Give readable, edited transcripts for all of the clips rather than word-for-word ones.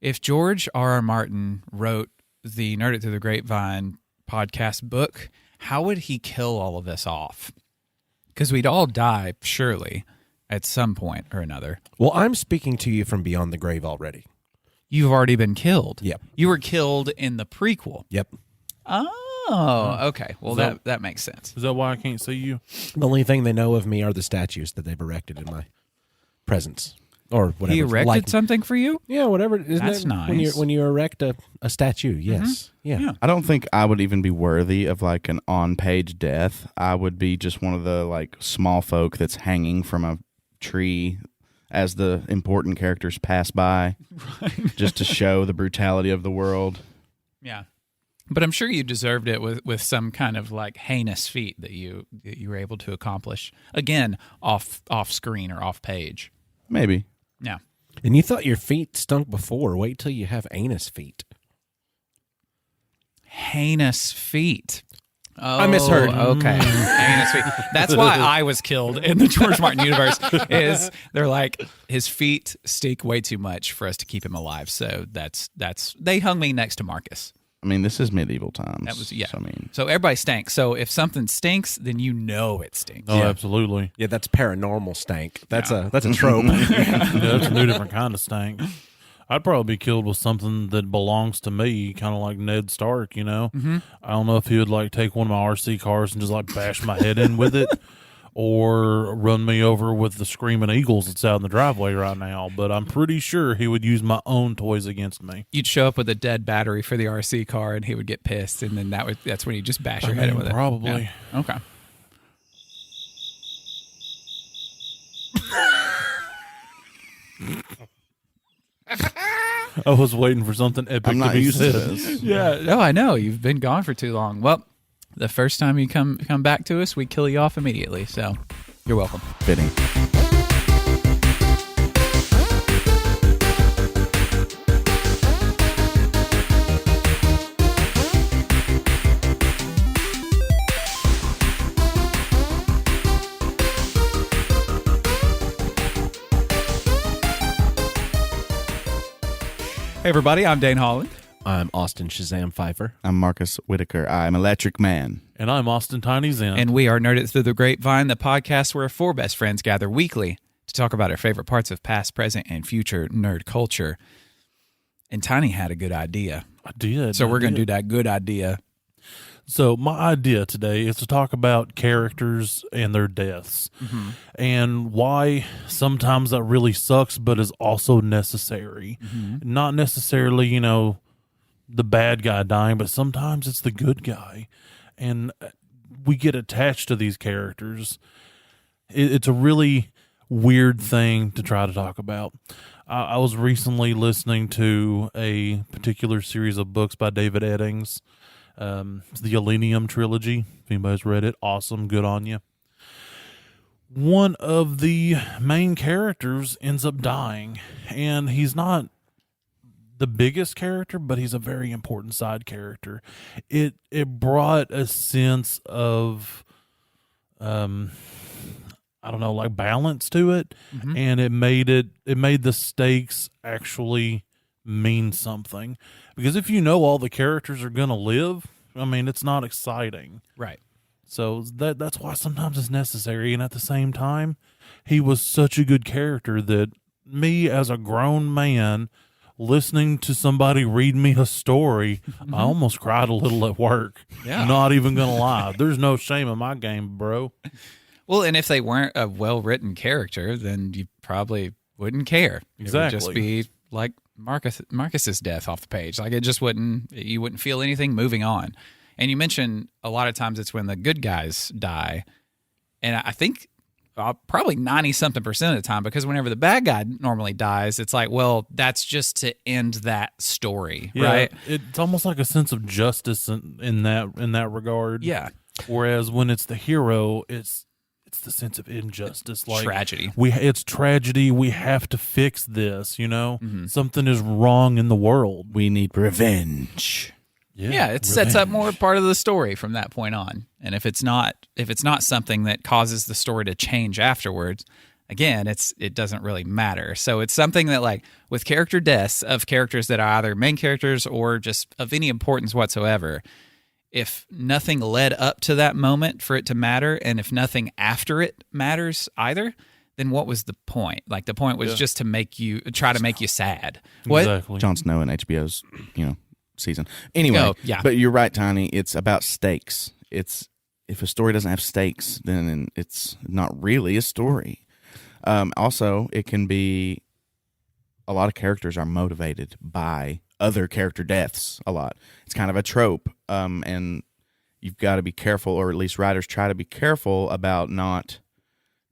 If George R.R. Martin wrote the Nerd It Through the Grapevine podcast book, how would he kill all of us off? Because we'd all die, surely, at some point or another. Well, I'm speaking to you from beyond the grave already. You've already been killed. Yep. You were killed in the prequel. Yep. Oh, okay. Well, that makes sense. Is that why I can't see you? The only thing they know of me are the statues that they've erected in my presence. Or whatever. He erected something for you? Yeah, whatever. Isn't That's it nice. When you erect a statue, yes. Mm-hmm. Yeah. I don't think I would even be worthy of like an on-page death. I would be just one of the like small folk that's hanging from a tree as the important characters pass by, just to show the brutality of the world. Yeah. But I'm sure you deserved it with some kind of like heinous feat that you were able to accomplish. Again, off screen or off page. Maybe. Yeah. And you thought your feet stunk before. Wait till you have anus feet. Heinous feet. Oh, I misheard. Okay. Heinous feet. That's why I was killed in the George Martin universe. Is they're like his feet stink way too much for us to keep him alive. So that's they hung me next to Marcus. I mean, this is medieval times. That was yeah. So everybody stinks. So if something stinks, then you know it stinks. Oh, absolutely. Yeah, that's paranormal stank. That's a trope. Yeah, that's a new different kind of stank. I'd probably be killed with something that belongs to me, kind of like Ned Stark, you know? Mm-hmm. I don't know if he would like take one of my RC cars and just like bash my head in with it, or run me over with the Screaming Eagles that's out in the driveway right now, but I'm pretty sure he would use my own toys against me. You'd show up with a dead battery for the RC car, and he would get pissed, and then that's when he'd just bash your head in with probably. it. Yeah. Okay. I was waiting for something epic I'm not to be used to said. this. Yeah. No, I know. You've been gone for too long. Well, the first time you come back to us, we kill you off immediately. So you're welcome. Fitting. Hey, everybody. I'm Dane Holland. I'm Austin Shazam Pfeiffer. I'm Marcus Whitaker. I'm Electric Man. And I'm Austin Tiny Zen. And we are Nerd It Through the Grapevine, the podcast where four best friends gather weekly to talk about our favorite parts of past, present, and future nerd culture. And Tiny had a good idea. I did. So we're going to do that good idea. So my idea today is to talk about characters and their deaths, and why sometimes that really sucks, but is also necessary. Not necessarily, you know, the bad guy dying, but sometimes it's the good guy, and we get attached to these characters. It's a really weird thing to try to talk about. I was recently listening to a particular series of books by David Eddings. It's the Millennium Trilogy. If anybody's read it, awesome, good on you. One of the main characters ends up dying, and he's not the biggest character, but he's a very important side character. It brought a sense of, I don't know, like balance to it, and it made the stakes actually mean something. Because if you know all the characters are going to live, I mean, it's not exciting. Right. So that's why sometimes it's necessary. And at the same time, he was such a good character that me as a grown man listening to somebody read me a story, I almost cried a little at work. Yeah. Not even going to lie. There's no shame in my game, bro. Well, and if they weren't a well-written character, then you probably wouldn't care. Exactly. It would just be like Marcus's death off the page. Like you wouldn't feel anything moving on. And you mentioned a lot of times it's when the good guys die. And I think probably 90-something% of the time, because whenever the bad guy normally dies, it's like, well, that's just to end that story, right? It's almost like a sense of justice in that regard. Yeah. Whereas when it's the hero, it's the sense of injustice, like tragedy. It's tragedy. We have to fix this. You know, something is wrong in the world. We need revenge. Yeah, it sets up more part of the story from that point on. And if it's not something that causes the story to change afterwards, again, it doesn't really matter. So it's something that, like, with character deaths of characters that are either main characters or just of any importance whatsoever, if nothing led up to that moment for it to matter, and if nothing after it matters either, then what was the point? Like, the point was just to try to make you sad. What? Exactly. Jon Snow in HBO's, season. Anyway, yeah. But you're right, Tiny. It's about stakes. If a story doesn't have stakes, then it's not really a story. Also, it can be a lot of characters are motivated by other character deaths a lot. It's kind of a trope, and you've got to be careful, or at least writers try to be careful about not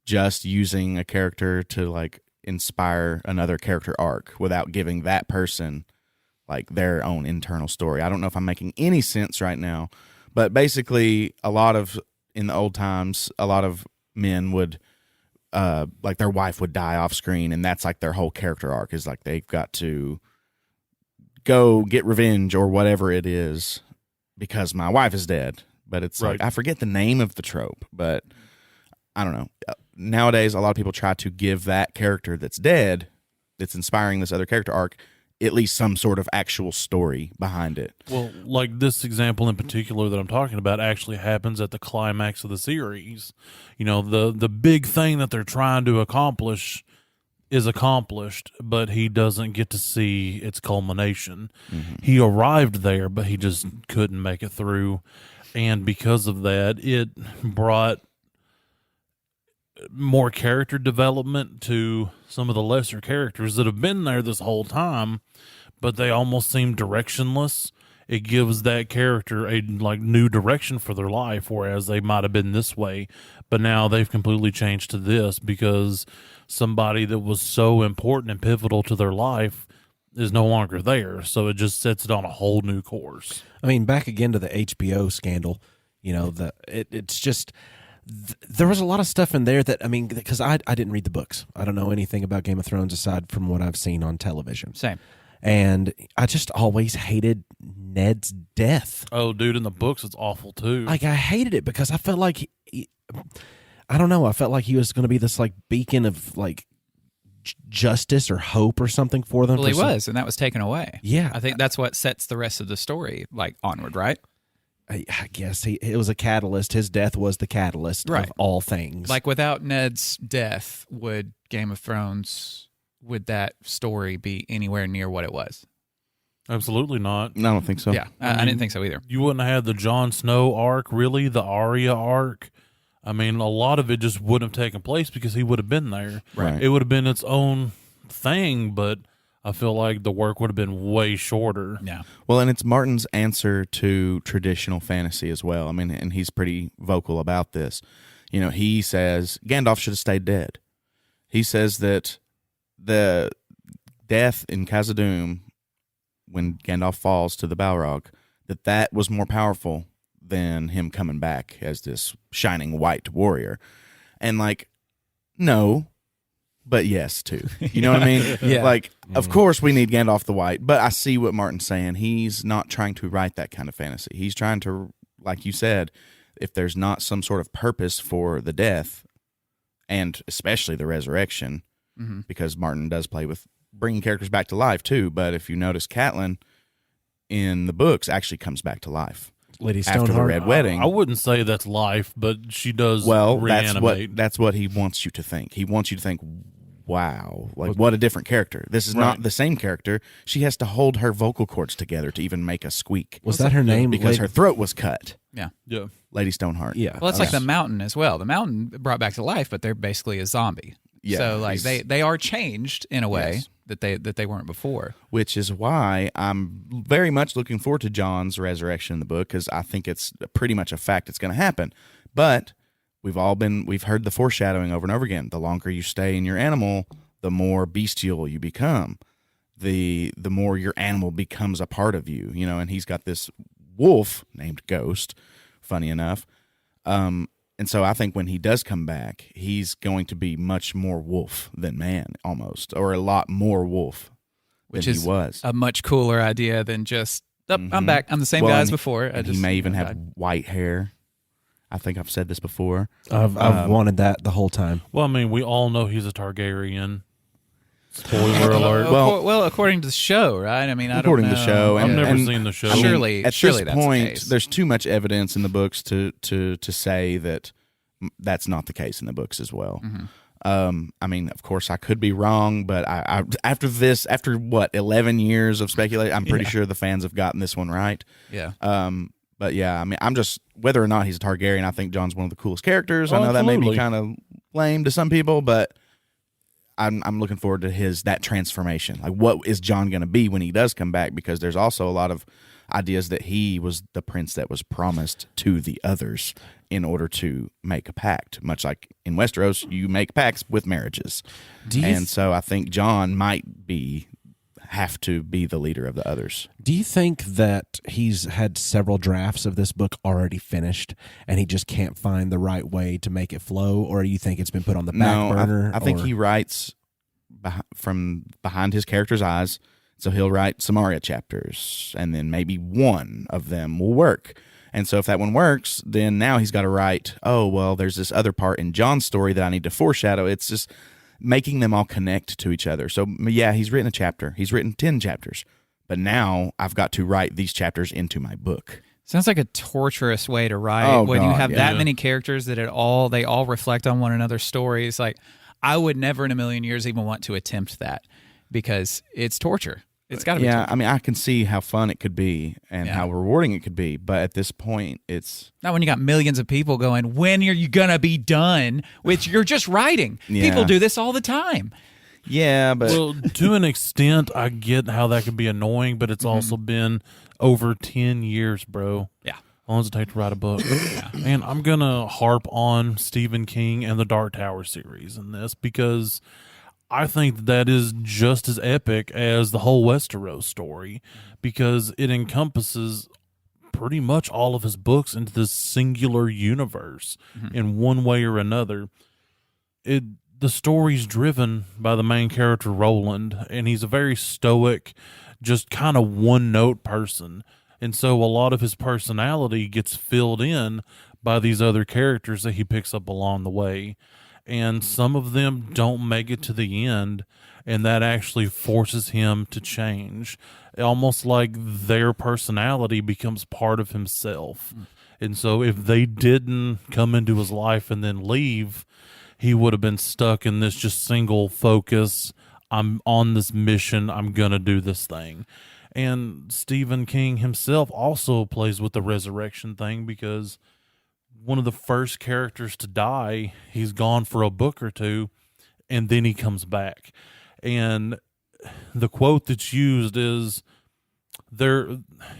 just using a character to, like, inspire another character arc without giving that person, like, their own internal story. I don't know if I'm making any sense right now, but basically in the old times, a lot of men would, like, their wife would die off screen, and that's like their whole character arc, is like they've got to go get revenge or whatever it is because my wife is dead. But it's Right. like, I forget the name of the trope, but I don't know. Nowadays, a lot of people try to give that character that's dead, that's inspiring this other character arc, at least some sort of actual story behind it. Well, like this example in particular that I'm talking about actually happens at the climax of the series. The big thing that they're trying to accomplish is accomplished, but he doesn't get to see its culmination. Mm-hmm. He arrived there, but he just couldn't make it through. And because of that, it brought more character development to some of the lesser characters that have been there this whole time, but they almost seem directionless. It gives that character a new direction for their life, whereas they might have been this way, but now they've completely changed to this because somebody that was so important and pivotal to their life is no longer there. So it just sets it on a whole new course. I mean, back again to the HBO scandal, it's just there was a lot of stuff in there that, I mean, because I didn't read the books. I don't know anything about Game of Thrones aside from what I've seen on television. Same. And I just always hated Ned's death. Oh, dude, in the books, it's awful too. Like, I hated it because I felt like, I don't know, I felt like he was going to be this, like, beacon of, like, justice or hope or something for them. Well, he was, and that was taken away. Yeah. I think that's what sets the rest of the story, like, onward, right? I guess it was a catalyst. His death was the catalyst Right. of all things. Like, without Ned's death, would Game of Thrones, would that story be anywhere near what it was? Absolutely not. I don't think so. Yeah, I didn't think so either. You wouldn't have had the Jon Snow arc, really, the Arya arc. I mean, a lot of it just wouldn't have taken place because he would have been there. Right. It would have been its own thing, but I feel like the work would have been way shorter. Yeah. Well, and it's Martin's answer to traditional fantasy as well. I mean, and he's pretty vocal about this. He says Gandalf should have stayed dead. He says that the death in Khazad-dûm, when Gandalf falls to the Balrog, that was more powerful than him coming back as this shining white warrior. And, like, no, but yes, too. You know what I mean? Yeah. Like, of course we need Gandalf the White, but I see what Martin's saying. He's not trying to write that kind of fantasy. He's trying to, like you said, if there's not some sort of purpose for the death, and especially the resurrection, because Martin does play with bringing characters back to life, too. But if you notice, Catelyn in the books actually comes back to life. Lady After the Stoneheart. Red Wedding. I wouldn't say that's life, but she does Well, reanimate. that's what he wants you to think. He wants you to think, wow, like, what a different character. This is not the same character. She has to hold her vocal cords together to even make a squeak. Was that her name? Because her throat was cut. Yeah. Yeah. Lady Stoneheart. Yeah. Well, it's like the Mountain as well. The Mountain brought back to life, but they're basically a zombie. Yeah, So, like, he's- they are changed in a way Yes. that they weren't before. Which is why I'm very much looking forward to John's resurrection in the book, because I think it's pretty much a fact it's going to happen. But we've heard the foreshadowing over and over again. The longer you stay in your animal, the more bestial you become. The more your animal becomes a part of you, and he's got this wolf named Ghost, funny enough. And so I think when he does come back, he's going to be much more wolf than man, almost, or a lot more wolf Which than is he was. a much cooler idea than just, I'm back. I'm the same guy as and before. And he may even have white hair. I think I've said this before. I've wanted that the whole time. Well, I mean, we all know he's a Targaryen. Spoiler alert. Well, according to the show, right? I mean, I don't know. According to the show, I've and never and, seen the show. I mean, Surely at that's this the point, case. there's too much evidence in the books to say that that's not the case in the books as well. I mean, of course, I could be wrong, but I after 11 years of speculation, I'm pretty sure the fans have gotten this one right. Yeah. But yeah, I mean, I'm just whether or not he's a Targaryen, I think Jon's one of the coolest characters. Oh, I know that may be absolutely. kind of lame to some people, but I'm looking forward to that transformation. Like, what is Jon going to be when he does come back? Because there's also a lot of ideas that he was the prince that was promised to the others in order to make a pact. Much like in Westeros, you make pacts with marriages, and so I think Jon might have to be the leader of the others. Do you think that he's had several drafts of this book already finished and he just can't find the right way to make it flow, or do you think it's been put on the back burner? I think he writes from behind his character's eyes. So he'll write Samaria chapters, and then maybe one of them will work. And so if that one works, then now he's got to write, oh, well, there's this other part in Jon's story that I need to foreshadow. It's just making them all connect to each other. So, yeah, he's written a chapter. He's written 10 chapters. But now I've got to write these chapters into my book. Sounds like a torturous way to write when you have that many characters that they all reflect on one another's stories. Like, I would never in a million years even want to attempt that because it's torture. It's got to be. Yeah, I mean, I can see how fun it could be and how rewarding it could be, but at this point, it's not when you got millions of people going, when are you going to be done? Which you're just writing. People do this all the time. Yeah, but well, to an extent, I get how that could be annoying, but it's also been over 10 years, bro. Yeah. How long does it take to write a book? And I'm going to harp on Stephen King and the Dark Tower series in this because I think that is just as epic as the whole Westeros story because it encompasses pretty much all of his books into this singular universe in one way or another. The story's driven by the main character, Roland, and he's a very stoic, just kind of one-note person. And so a lot of his personality gets filled in by these other characters that he picks up along the way. And some of them don't make it to the end, and that actually forces him to change. Almost like their personality becomes part of himself. And so if they didn't come into his life and then leave, he would have been stuck in this just single focus. I'm on this mission. I'm going to do this thing. And Stephen King himself also plays with the resurrection thing because one of the first characters to die, he's gone for a book or two, and then he comes back. And the quote that's used is,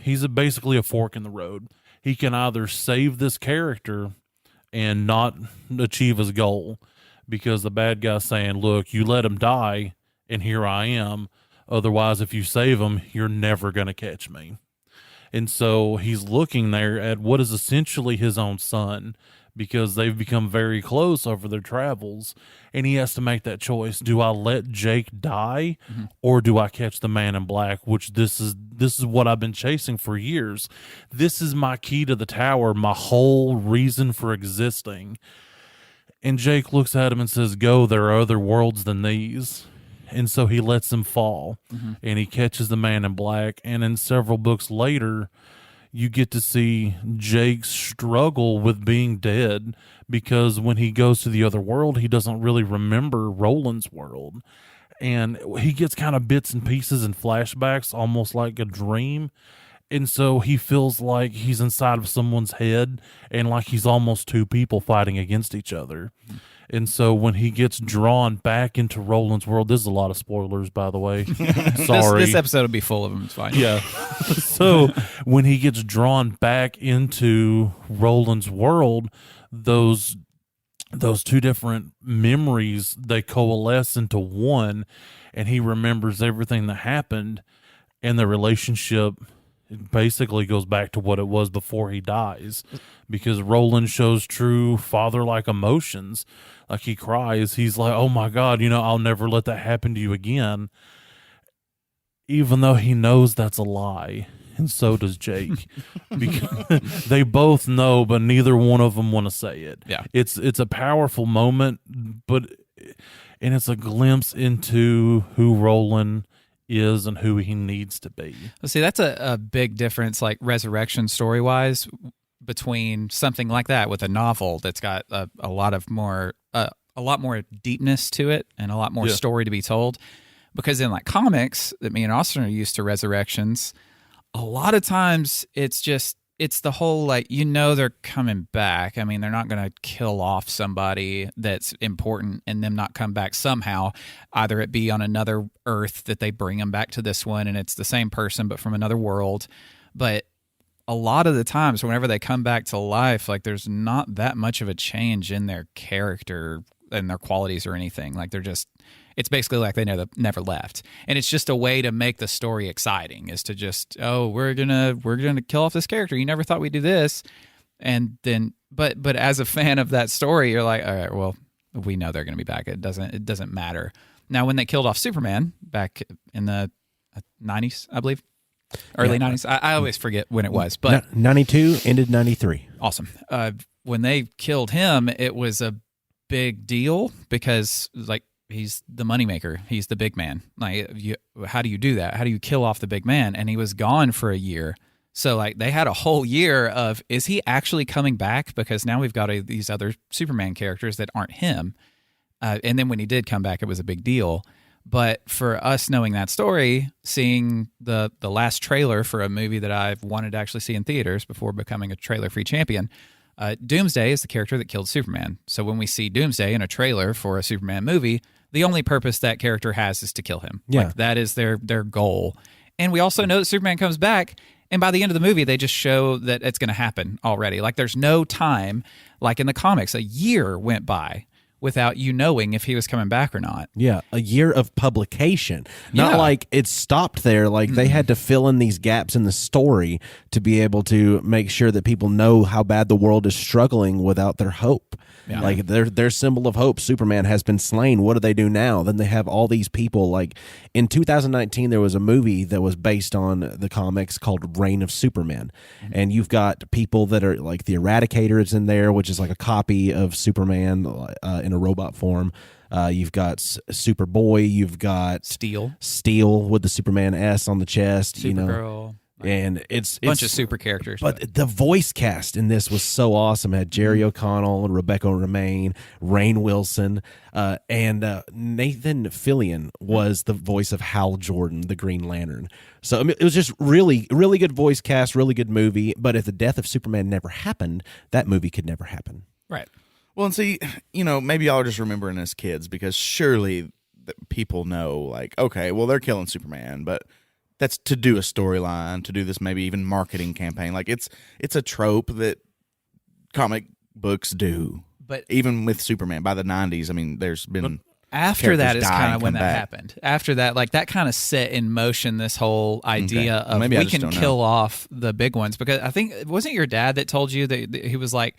he's basically a fork in the road. He can either save this character and not achieve his goal, because the bad guy's saying, look, you let him die, and here I am. Otherwise, if you save him, you're never going to catch me. And so he's looking there at what is essentially his own son, because they've become very close over their travels, and he has to make that choice. Do I let Jake die, or do I catch the man in black, which this is what I've been chasing for years. This is my key to the tower, my whole reason for existing. And Jake looks at him and says, go, there are other worlds than these. And so he lets him fall, and he catches the man in black. And in several books later, you get to see Jake's struggle with being dead, because when he goes to the other world, he doesn't really remember Roland's world. And he gets kind of bits and pieces and flashbacks, almost like a dream. And so he feels like he's inside of someone's head, and like he's almost two people fighting against each other. And so when he gets drawn back into Roland's world, this is a lot of spoilers, by the way. Sorry. This episode will be full of them. It's fine. Yeah. So when he gets drawn back into Roland's world, those two different memories, they coalesce into one, and he remembers everything that happened, and the relationship basically goes back to what it was before he dies, because Roland shows true father-like emotions. Like, he cries. He's like, oh my God, I'll never let that happen to you again. Even though he knows that's a lie. and so does Jake. Because they both know, but neither one of them want to say it. Yeah. It's a powerful moment, and it's a glimpse into who Roland is and who he needs to be. Well, see, that's a big difference, like resurrection story-wise, between something like that with a novel that's got a lot more deepness to it and a lot more story to be told. Because in like comics that me and Austin are used to resurrections, a lot of times it's the whole like, they're coming back. I mean, they're not going to kill off somebody that's important and them not come back somehow. Either it be on another Earth that they bring them back to this one and it's the same person but from another world. But a lot of the times whenever they come back to life, like there's not that much of a change in their character and their qualities or anything. Like it's basically like they never left. And it's just a way to make the story exciting, is to just, we're gonna kill off this character. You never thought we'd do this. And then but as a fan of that story, you're like, all right, well, we know they're gonna be back. It doesn't matter. Now when they killed off Superman back in the 90s, I believe. Early 90s. I always forget when it was. But 92 ended 93. Awesome. When they killed him, it was a big deal because like he's the moneymaker. He's the big man. Like, how do you do that? How do you kill off the big man? And he was gone for a year. So like they had a whole year of, is he actually coming back? Because now we've got these other Superman characters that aren't him. And then when he did come back, it was a big deal. But for us knowing that story, seeing the last trailer for a movie that I've wanted to actually see in theaters before becoming a trailer-free champion, Doomsday is the character that killed Superman. So when we see Doomsday in a trailer for a Superman movie, the only purpose that character has is to kill him. Yeah. Like, that is their goal. And we also know that Superman comes back, and by the end of the movie, they just show that it's going to happen already. Like, there's no time, like in the comics, a year went by without you knowing if he was coming back or not. Yeah, a year of publication. Not like it stopped there. Like they had to fill in these gaps in the story to be able to make sure that people know how bad the world is struggling without their hope. Yeah. Like their symbol of hope, Superman, has been slain. What do they do now? Then they have all these people. Like in 2019, there was a movie that was based on the comics called Reign of Superman. And you've got people that are like the Eradicator is in there, which is like a copy of Superman in a robot form. You've got Superboy. You've got Steel with the Superman S on the chest. Supergirl. And it's Bunch of super characters. But the voice cast in this was so awesome. It had Jerry O'Connell, Rebecca Romaine, Rainn Wilson, and Nathan Fillion was the voice of Hal Jordan, the Green Lantern. So I mean, it was just really, really good voice cast, really good movie. But if the death of Superman never happened, that movie could never happen. Right. Well, and see, maybe y'all are just remembering as kids because surely people know, like, okay, well, they're killing Superman, but that's to do a storyline, to do this maybe even marketing campaign. Like it's a trope that comic books do. But even with Superman by the 90s, I mean, there's been after that is kind of when that back. happened. After that, like that kind of set in motion this whole idea of Maybe we can kill off the big ones. Because I think, wasn't your dad that told you that he was like,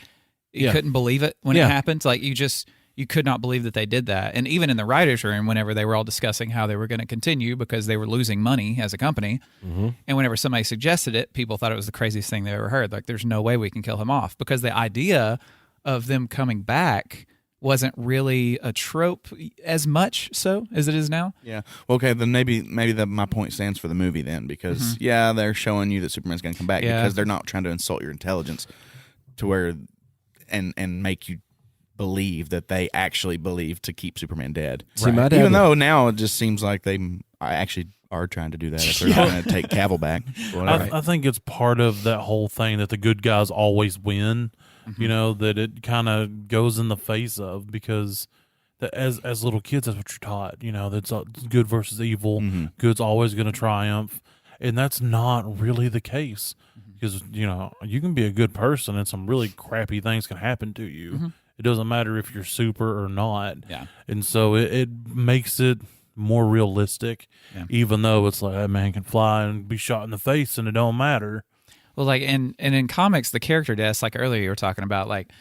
you couldn't believe it when it happened? Like you could not believe that they did that. And even in the writer's room, whenever they were all discussing how they were going to continue because they were losing money as a company, and whenever somebody suggested it, people thought it was the craziest thing they ever heard. Like, there's no way we can kill him off, because the idea of them coming back wasn't really a trope as much so as it is now. Yeah. Well, okay, then maybe my point stands for the movie then, because, they're showing you that Superman's going to come back because they're not trying to insult your intelligence to where and make you believe that they actually believe to keep Superman dead. Right. Even though now it just seems like they actually are trying to do that if they're not going to take Cavill back. I think it's part of that whole thing that the good guys always win, that it kind of goes in the face of, because as little kids, that's what you're taught, that's good versus evil. Good's always going to triumph. And that's not really the case, because, you can be a good person and some really crappy things can happen to you. It doesn't matter if you're super or not. Yeah. And so it makes it more realistic, even though it's like that man can fly and be shot in the face and it don't matter. Well, like, and in comics, the character deaths, like earlier you were talking about, like,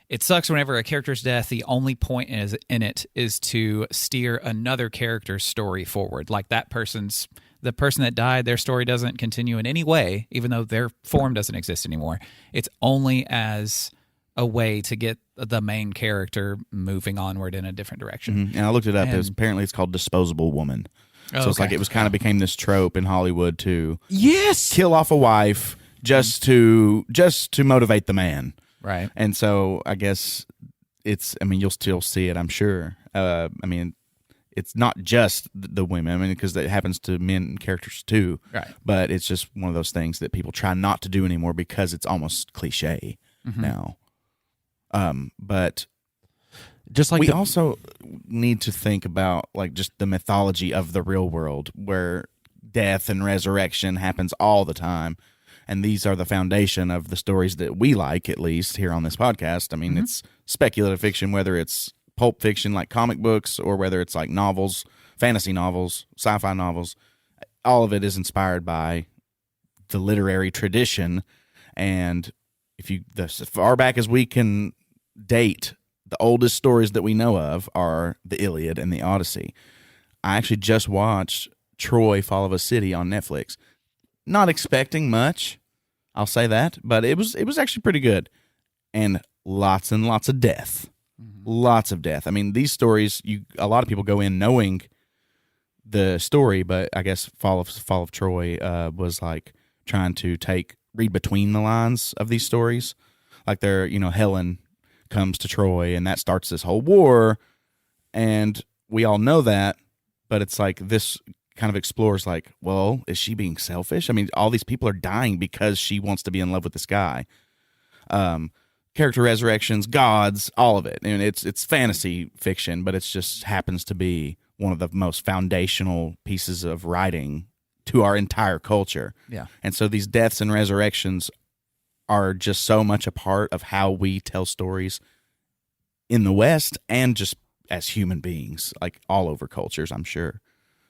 it sucks whenever a character's death, the only point in it is to steer another character's story forward. Like, that person's the person that died, their story doesn't continue in any way, even though their form doesn't exist anymore. It's only as a way to get the main character moving onward in a different direction. And I looked it up. Apparently it's called disposable woman. So it's like it was kind of became this trope in Hollywood to kill off a wife just to motivate the man. Right. And so I guess you'll still see it, I'm sure. It's not just the women, because it happens to men characters too. Right. But it's just one of those things that people try not to do anymore because it's almost cliche now. But just like we also need to think about like just the mythology of the real world, where death and resurrection happens all the time. And these are the foundation of the stories that we like, at least here on this podcast. I mean, it's speculative fiction, whether it's pulp fiction like comic books or whether it's like novels, fantasy novels, sci-fi novels. All of it is inspired by the literary tradition. And as far back as we can date, the oldest stories that we know of are the Iliad and the Odyssey. I actually just watched Troy, Fall of a City on Netflix. Not expecting much, I'll say that, but it was actually pretty good. And lots of death. Lots of death. I mean, these stories, a lot of people go in knowing the story, but I guess Fall of Troy was like trying to read between the lines of these stories. Like Helen comes to Troy and that starts this whole war, and we all know that, but it's like this kind of explores like, well, is she being selfish? I mean, all these people are dying because she wants to be in love with this guy. Character resurrections, gods, all of it. And it's fantasy fiction, but it just happens to be one of the most foundational pieces of writing to our entire culture. Yeah. And so these deaths and resurrections are just so much a part of how we tell stories in the West and just as human beings, like all over cultures, I'm sure.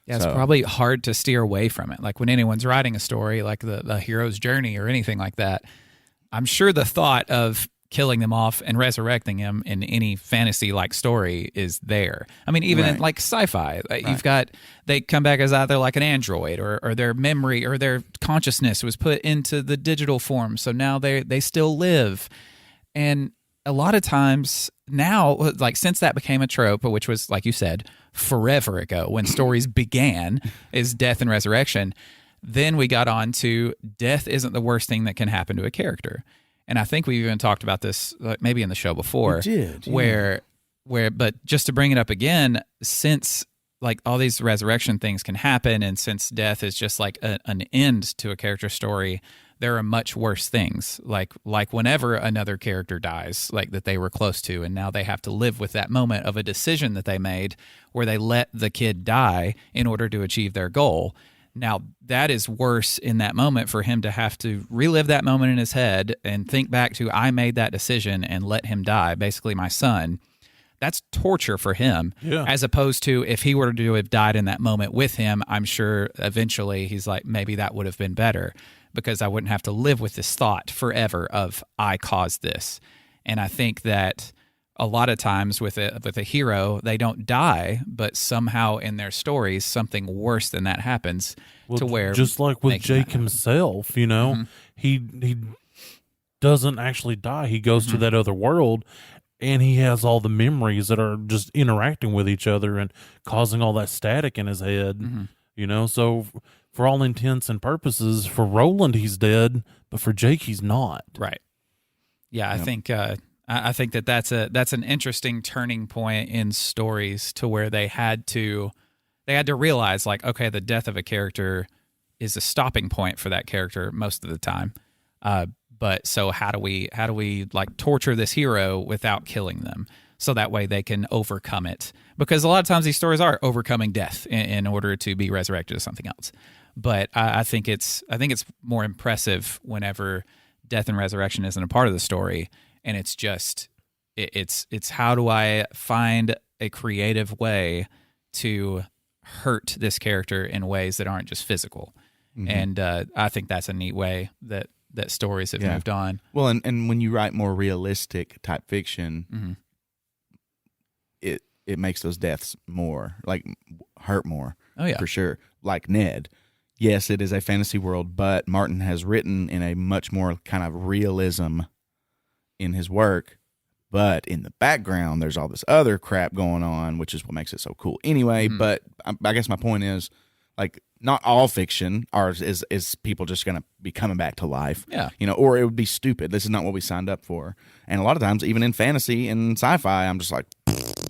Yeah, it's probably hard to steer away from it. Like when anyone's writing a story, like the hero's journey or anything like that, I'm sure the thought of killing them off and resurrecting him in any fantasy-like story is there. I mean, even in like sci-fi, they come back as either like an android or their memory or their consciousness was put into the digital form, so now they still live. And a lot of times now, like since that became a trope, which was, like you said, forever ago when stories began, is death and resurrection, then we got on to death isn't the worst thing that can happen to a character. And I think we've even talked about this maybe in the show before. We did, yeah. But just to bring it up again, since like all these resurrection things can happen, and since death is just like an end to a character story, there are much worse things. Like whenever another character dies, like that they were close to, and now they have to live with that moment of a decision that they made where they let the kid die in order to achieve their goal. Now, that is worse in that moment for him to have to relive that moment in his head and think back to, I made that decision and let him die, basically my son. That's torture for him, as opposed to if he were to have died in that moment with him, I'm sure eventually he's like, maybe that would have been better because I wouldn't have to live with this thought forever of I caused this. And I think that a lot of times with a hero, they don't die, but somehow in their stories, something worse than that happens to where just like with Jake himself, he doesn't actually die. He goes to that other world and he has all the memories that are just interacting with each other and causing all that static in his head, so for all intents and purposes, for Roland, he's dead, but for Jake, he's not. Right. Yeah. I think that's an interesting turning point in stories to where they had to realize like, okay, the death of a character is a stopping point for that character most of the time. But so how do we like torture this hero without killing them so that way they can overcome it? Because a lot of times these stories are overcoming death in order to be resurrected as something else. But I think it's more impressive whenever death and resurrection isn't a part of the story. And it's just, it's how do I find a creative way to hurt this character in ways that aren't just physical. Mm-hmm. And I think that's a neat way that stories have moved on. Well, and when you write more realistic type fiction, it makes those deaths more, like, hurt more. Oh, yeah. For sure. Like Ned. yes, it is a fantasy world, but Martin has written in a much more kind of realism in his work. But in the background, there's all this other crap going on, which is what makes it so cool. Anyway, but I guess my point is, like, not all fiction is people just going to be coming back to life. Yeah. Or it would be stupid. This is not what we signed up for. And a lot of times, even in fantasy and sci-fi, I'm just like,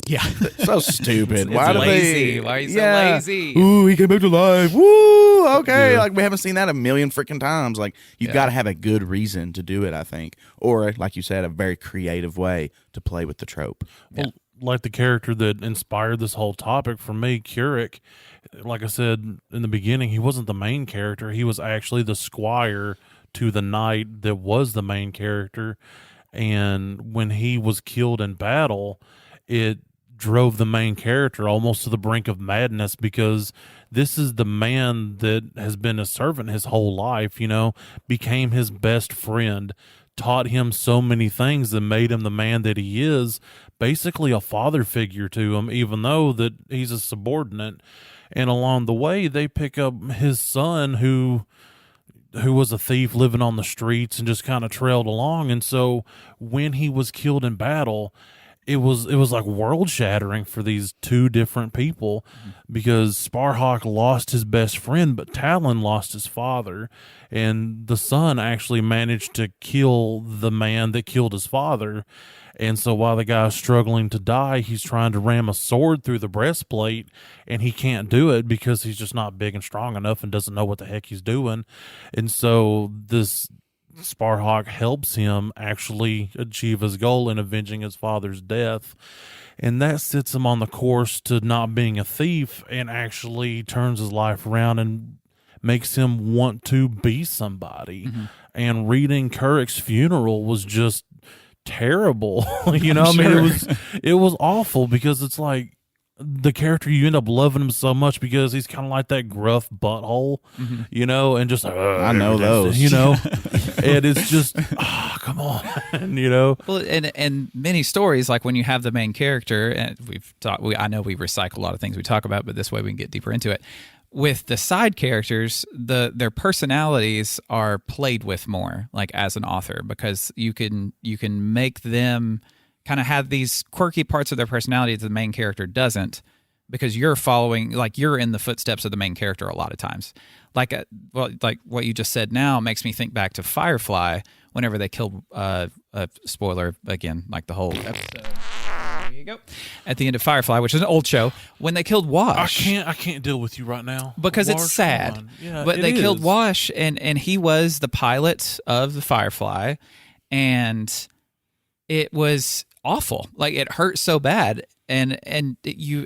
Yeah. so stupid. Why are lazy? Why are you so lazy? Ooh, he came back to life. Woo, okay. Yeah. Like, we haven't seen that a million freaking times. Like, you've got to have a good reason to do it, I think. Or, like you said, a very creative way to play with the trope. Well, like the character that inspired this whole topic for me, Keurig, like I said in the beginning, he wasn't the main character. He was actually the squire to the knight that was the main character. And when he was killed in battle, it drove the main character almost to the brink of madness, because this is the man that has been a servant his whole life, became his best friend, taught him so many things that made him the man that he is, basically a father figure to him, even though that he's a subordinate. And along the way, they pick up his son who was a thief living on the streets and just kind of trailed along. And so when he was killed in battle, it was like world shattering for these two different people, because Sparhawk lost his best friend, but Talon lost his father, and the son actually managed to kill the man that killed his father. And so while the guy's struggling to die, he's trying to ram a sword through the breastplate, and he can't do it because he's just not big and strong enough and doesn't know what the heck he's doing. And so this Sparhawk helps him actually achieve his goal in avenging his father's death. And that sets him on the course to not being a thief, and actually turns his life around and makes him want to be somebody. And reading Kurik's funeral was just terrible. It was awful, because it's like the character, you end up loving him so much because he's kind of like that gruff butthole, and just I know those, and it's just come on, Well, and many stories, like when you have the main character, and I know we recycle a lot of things we talk about, but this way we can get deeper into it. With the side characters, their personalities are played with more, like as an author, because you can make them kind of have these quirky parts of their personality that the main character doesn't, because you're following, like, you're in the footsteps of the main character a lot of times. Like what you just said now makes me think back to Firefly, whenever they killed spoiler again, like the whole episode. There you go. At the end of Firefly, which is an old show, when they killed Wash. I can't deal with you right now, because Wash, it's sad. Yeah, but they killed Wash, and he was the pilot of the Firefly, and it was awful. Like, it hurt so bad, and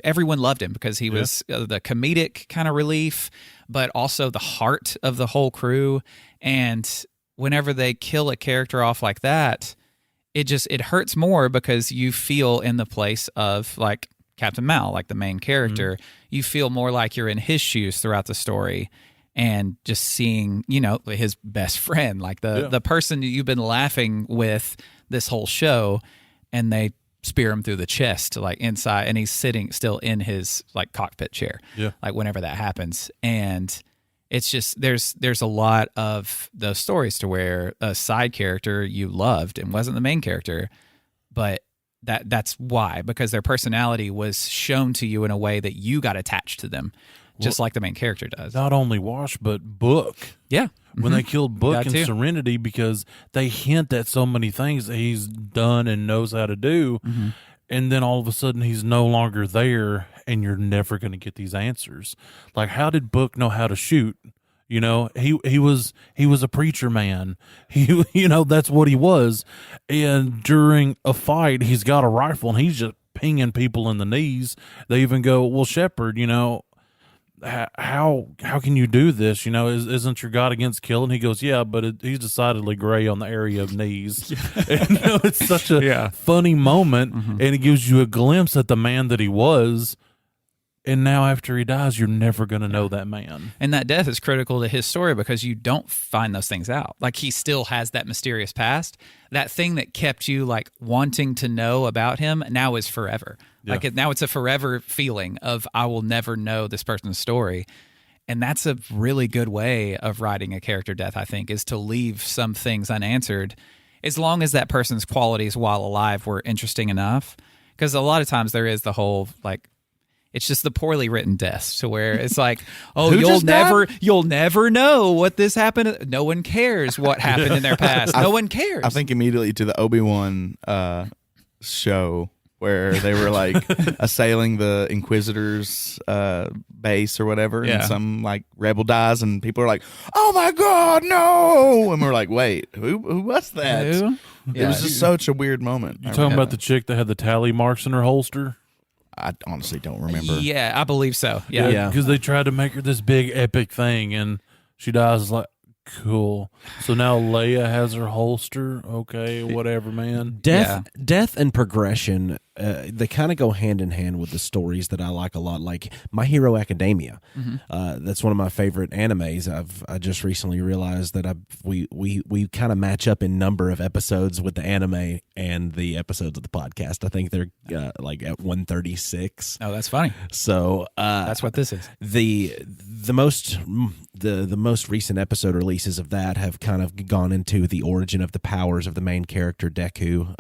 everyone loved him because he was the comedic kind of relief, but also the heart of the whole crew. And whenever they kill a character off like that, it hurts more, because you feel in the place of, like, Captain Mal, like the main character. You feel more like you're in his shoes throughout the story, and just seeing, his best friend, like the person you've been laughing with this whole show, and they spear him through the chest, like inside, and he's sitting still in his, like, cockpit chair. Like, whenever that happens. And it's just, there's a lot of those stories to where a side character you loved and wasn't the main character, but that's why, because their personality was shown to you in a way that you got attached to them, just like the main character does. Not only Wash, but Book. Yeah. When they killed Book in too. Serenity, because they hint at so many things that he's done and knows how to do, and then all of a sudden he's no longer there, and you're never going to get these answers. Like, how did Book know how to shoot? He was a preacher man. That's what he was. And during a fight, he's got a rifle and he's just pinging people in the knees. They even go, "Well, Shepherd, how can you do this? Isn't your God against killing?" He goes, "Yeah, but he's decidedly gray on the area of knees." And, it's such a funny moment, and it gives you a glimpse at the man that he was. And now after he dies, you're never going to know that man. And that death is critical to his story, because you don't find those things out. Like, he still has that mysterious past. That thing that kept you, like, wanting to know about him now is forever. Yeah. Now it's a forever feeling of, I will never know this person's story. And that's a really good way of writing a character death, I think, is to leave some things unanswered as long as that person's qualities while alive were interesting enough. Because a lot of times there is the whole, like, it's just the poorly written deaths to where it's like, oh, you'll never know what this happened. No one cares what happened in their past. No one cares. I think immediately to the Obi-Wan show where they were like assailing the Inquisitor's base or whatever, and some like rebel dies, and people are like, "Oh my God, no!" And we're like, "Wait, who was that?" Who? It was just such a weird moment. You talking about the chick that had the tally marks in her holster? I honestly don't remember. Yeah, I believe so. Yeah. Because they tried to make her this big epic thing, and she dies like, cool. So now Leia has her holster. Okay, whatever, man. Death and progression, they kind of go hand in hand with the stories that I like a lot, like My Hero Academia. That's one of my favorite animes. I just recently realized that we kind of match up in number of episodes with the anime and the episodes of the podcast. I think they're like at 136. Oh, that's funny. So that's what this is. The most recent episode releases of that have kind of gone into the origin of the powers of the main character Deku,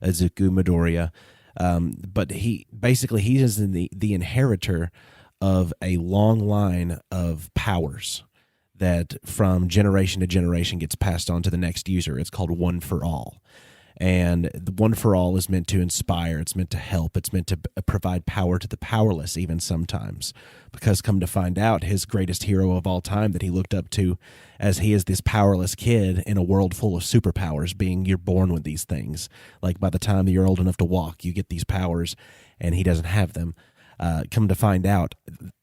Izuku Midoriya. But he is the inheritor of a long line of powers that from generation to generation gets passed on to the next user. It's called One for All. And the One for All is meant to inspire. It's meant to help. It's meant to provide power to the powerless, even sometimes. Because come to find out, his greatest hero of all time that he looked up to as he is this powerless kid in a world full of superpowers, being you're born with these things. Like by the time that you're old enough to walk, you get these powers, and he doesn't have them. Come to find out,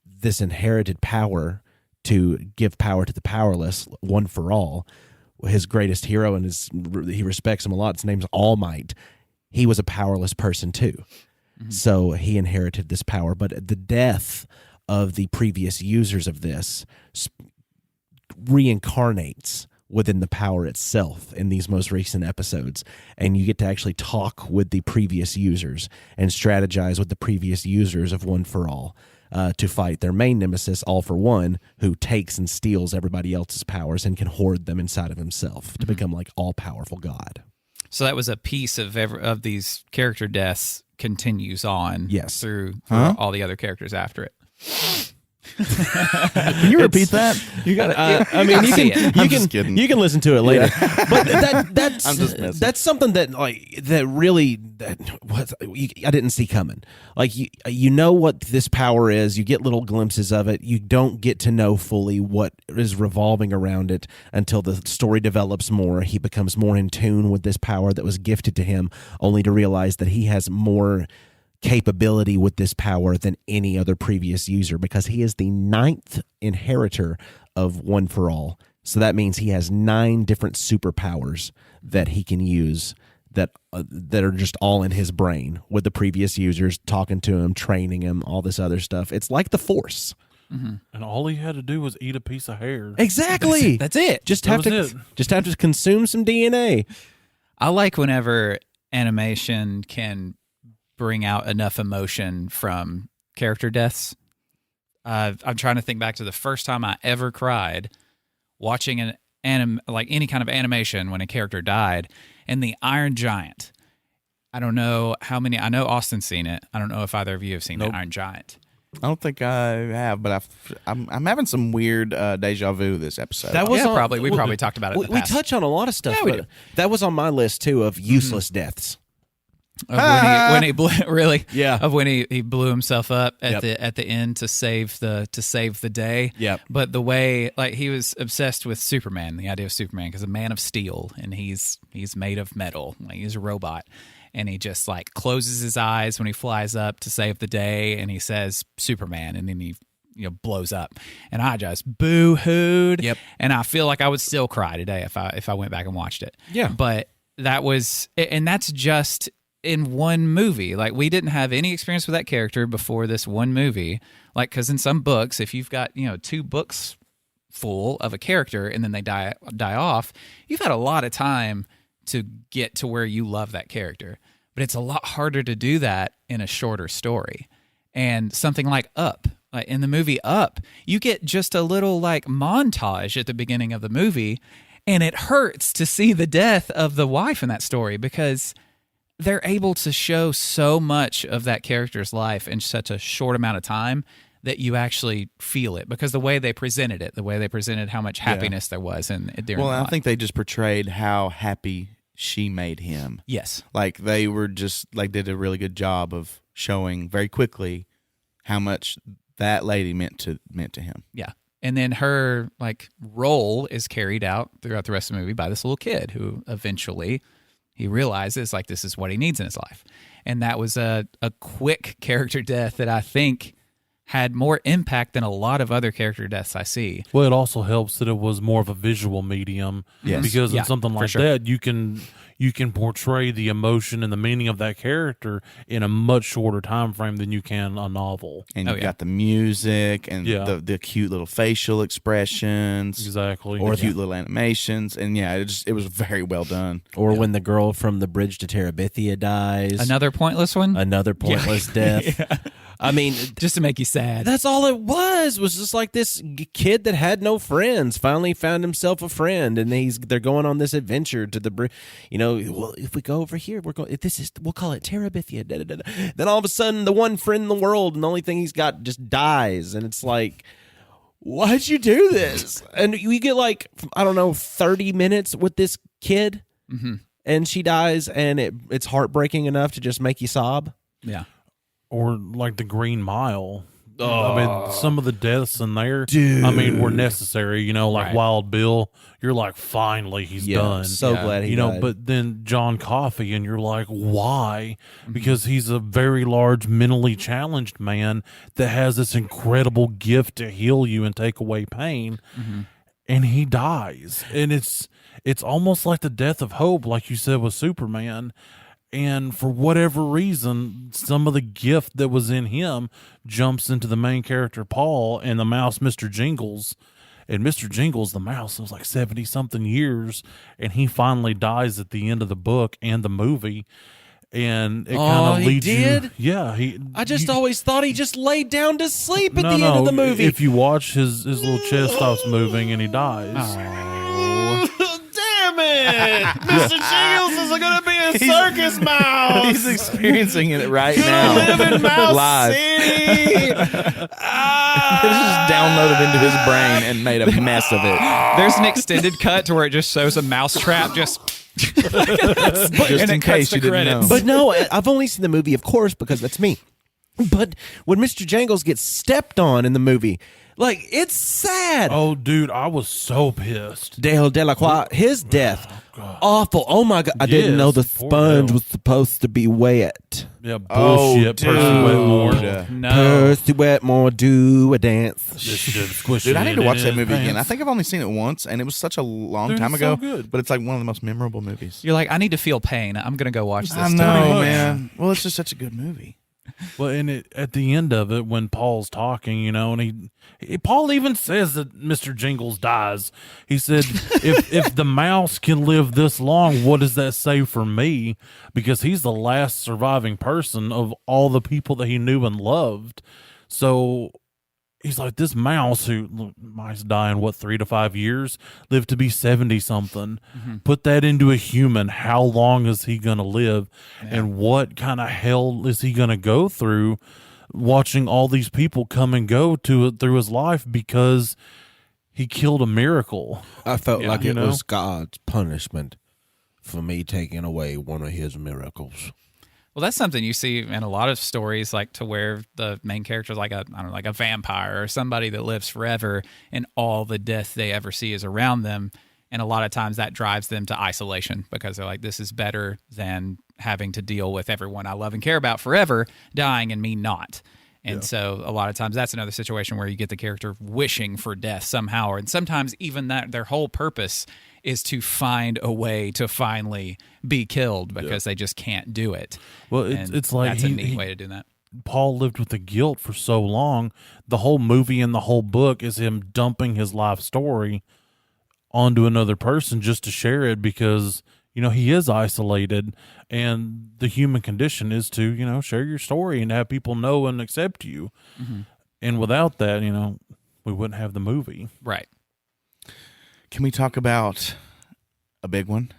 this inherited power to give power to the powerless, One for All, his greatest hero, and he respects him a lot. His name's All Might. He was a powerless person too. So he inherited this power. But the death of the previous users of this reincarnates within the power itself in these most recent episodes. And you get to actually talk with the previous users and strategize with the previous users of One for All. To fight their main nemesis, All for One, who takes and steals everybody else's powers and can hoard them inside of himself to become like all-powerful God. So that was a piece of these character deaths continues on through all the other characters after it. Can you repeat that? You got you can listen to it later. But that's something that really I didn't see coming. Like you know what this power is, you get little glimpses of it. You don't get to know fully what is revolving around it until the story develops more. He becomes more in tune with this power that was gifted to him, only to realize that he has more capability with this power than any other previous user, because he is the 9th inheritor of One for All. So that means he has 9 different superpowers that he can use that are just all in his brain, with the previous users talking to him, training him, all this other stuff. It's like the Force. And all he had to do was eat a piece of hair. Exactly. That's it. Just have to consume some DNA. I like whenever animation can bring out enough emotion from character deaths. I'm trying to think back to the first time I ever cried watching any kind of animation when a character died, and the Iron Giant. I don't know how many. I know Austin's seen it. I don't know if either of you have seen the Iron Giant. I don't think I have, but I'm having some weird deja vu this episode. That was probably we probably talked about it. In the past. We touch on a lot of stuff. Yeah, we do. That was on my list too of useless deaths. When he blew, really, of when he blew himself up at the end to save the day. Yep. But the way, like, he was obsessed with Superman, the idea of Superman, because a man of steel, and he's made of metal, like he's a robot, and he just like closes his eyes when he flies up to save the day, and he says Superman, and then he blows up, and I just boo-hooed. Yep. And I feel like I would still cry today if I went back and watched it. Yeah. But that's just in one movie. Like, we didn't have any experience with that character before this one movie. Like, because in some books, if you've got 2 books full of a character and then they die off, you've had a lot of time to get to where you love that character. But it's a lot harder to do that in a shorter story. And something like Up, like in the movie Up, you get just a little like montage at the beginning of the movie, and it hurts to see the death of the wife in that story because they're able to show so much of that character's life in such a short amount of time that you actually feel it because the way they presented it, the way they presented how much happiness there was during Well, the I life. think they just portrayed how happy she made him. Yes. Like they were just like did a really good job of showing very quickly how much that lady meant to him. Yeah. And then her like role is carried out throughout the rest of the movie by this little kid who eventually he realizes like this is what he needs in his life. And that was a quick character death that I think had more impact than a lot of other character deaths I see. Well, it also helps that it was more of a visual medium. Yes. Because Yeah, in something for like sure. that, you can portray the emotion and the meaning of that character in a much shorter time frame than you can a novel. And Oh, you yeah. got the music and Yeah. the cute little facial expressions. Exactly. Or cute little animations. And yeah, it was very well done. Or when the girl from the bridge to Terabithia dies. Another pointless one? Another pointless death. I mean, Just to make you sad. that's all it was just like this kid that had no friends finally found himself a friend, and they're going on this adventure to the bridge. Well, if we go over here, we'll call it Terabithia. Da, da, da, da. Then all of a sudden, the one friend in the world and the only thing he's got just dies, and it's like, why'd you do this? And we get like, I don't know, 30 minutes with this kid, and she dies, and it's heartbreaking enough to just make you sob. Yeah. Or like the Green Mile. I mean, some of the deaths in there, Dude. I mean, were necessary. Like Right. Wild Bill, you're like, finally, he's done. So glad he died. But then John Coffey, and you're like, why? Because he's a very large, mentally challenged man that has this incredible gift to heal you and take away pain, and he dies. And it's almost like the death of hope, like you said with Superman. And for whatever reason, some of the gift that was in him jumps into the main character, Paul, and the mouse, Mr. Jingles. And Mr. Jingles, the mouse, was like 70-something years, and he finally dies at the end of the book and the movie. And it kind of he leads did? you. Yeah, I just always thought he just laid down to sleep at the end of the movie. If you watch, his little chest stops moving and he dies. Damn it! Mr. Jingles is going to be a circus mouse. He's experiencing it right now. live in Mouse Live. City. It's just downloaded into his brain and made a mess of it. There's an extended cut to where it just shows a mousetrap just Just and in it cuts case the you didn't credits. know. But no, I've only seen the movie, of course, because that's me. But when Mr. Jangles gets stepped on in the movie, like, it's sad. Oh, dude, I was so pissed. Dale Delacroix, his death, awful. Oh my God, I didn't know the Yes, poor sponge Dale. was supposed to be wet. Yeah, bullshit. dude. Percy Wetmore. No. Percy Wetmore, do a dance. This shit squished Dude, I need to in watch his that movie again. I pants. think I've only seen it once, and it was such a long Dude, time it's so ago. good. But it's like one of the most memorable movies. You're like, I need to feel pain. I'm going to go watch this. I tonight. know, man. Well, it's just such a good movie. Well, and at the end of it, when Paul's talking, and Paul even says that Mr. Jingles dies. He said, if the mouse can live this long, what does that say for me? Because he's the last surviving person of all the people that he knew and loved. So he's like, this mouse mice die in 3 to 5 years, lived to be 70-something. Put that into a human. How long is he going to live? And what kind of hell is he going to go through watching all these people come and go through his life because he killed a miracle? I felt like you it know? was God's punishment for me taking away one of his miracles. Well, that's something you see in a lot of stories, like to where the main character is like like a vampire or somebody that lives forever, and all the death they ever see is around them. And a lot of times that drives them to isolation because they're like, this is better than having to deal with everyone I love and care about forever dying and me not. And so a lot of times that's another situation where you get the character wishing for death somehow. And sometimes even that their whole purpose is to find a way to finally be killed because they just can't do it. Well, And it's like that's a neat way to do that. Paul lived with the guilt for so long. The whole movie and the whole book is him dumping his life story onto another person just to share it because, he is isolated, and the human condition is to, share your story and have people know and accept you. And without that, we wouldn't have the movie. Right. Can we talk about a big one?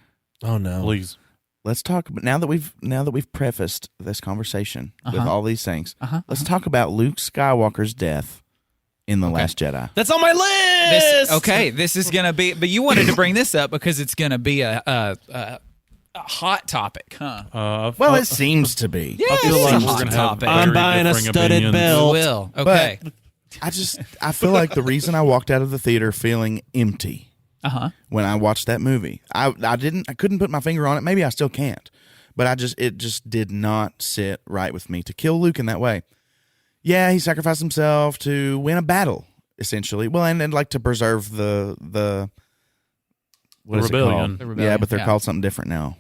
Oh no, Please. Let's talk now that we've prefaced this conversation with all these things. Let's talk about Luke Skywalker's death in The Last Jedi. that's on my list. This is gonna be. But you wanted to bring this up because it's gonna be a hot topic, huh? Well, it seems to be. Yeah, I feel it's like a we're hot going to topic. have I'm very buying a differing studded opinions. belt. Will. Okay. I feel like the reason I walked out of the theater feeling empty when I watched that movie, I couldn't put my finger on it. Maybe I still can't, but it just did not sit right with me to kill Luke in that way. Yeah, he sacrificed himself to win a battle, essentially. Well, and like to preserve the what is rebellion. it called? The rebellion, Yeah, but they're yeah. called something different now.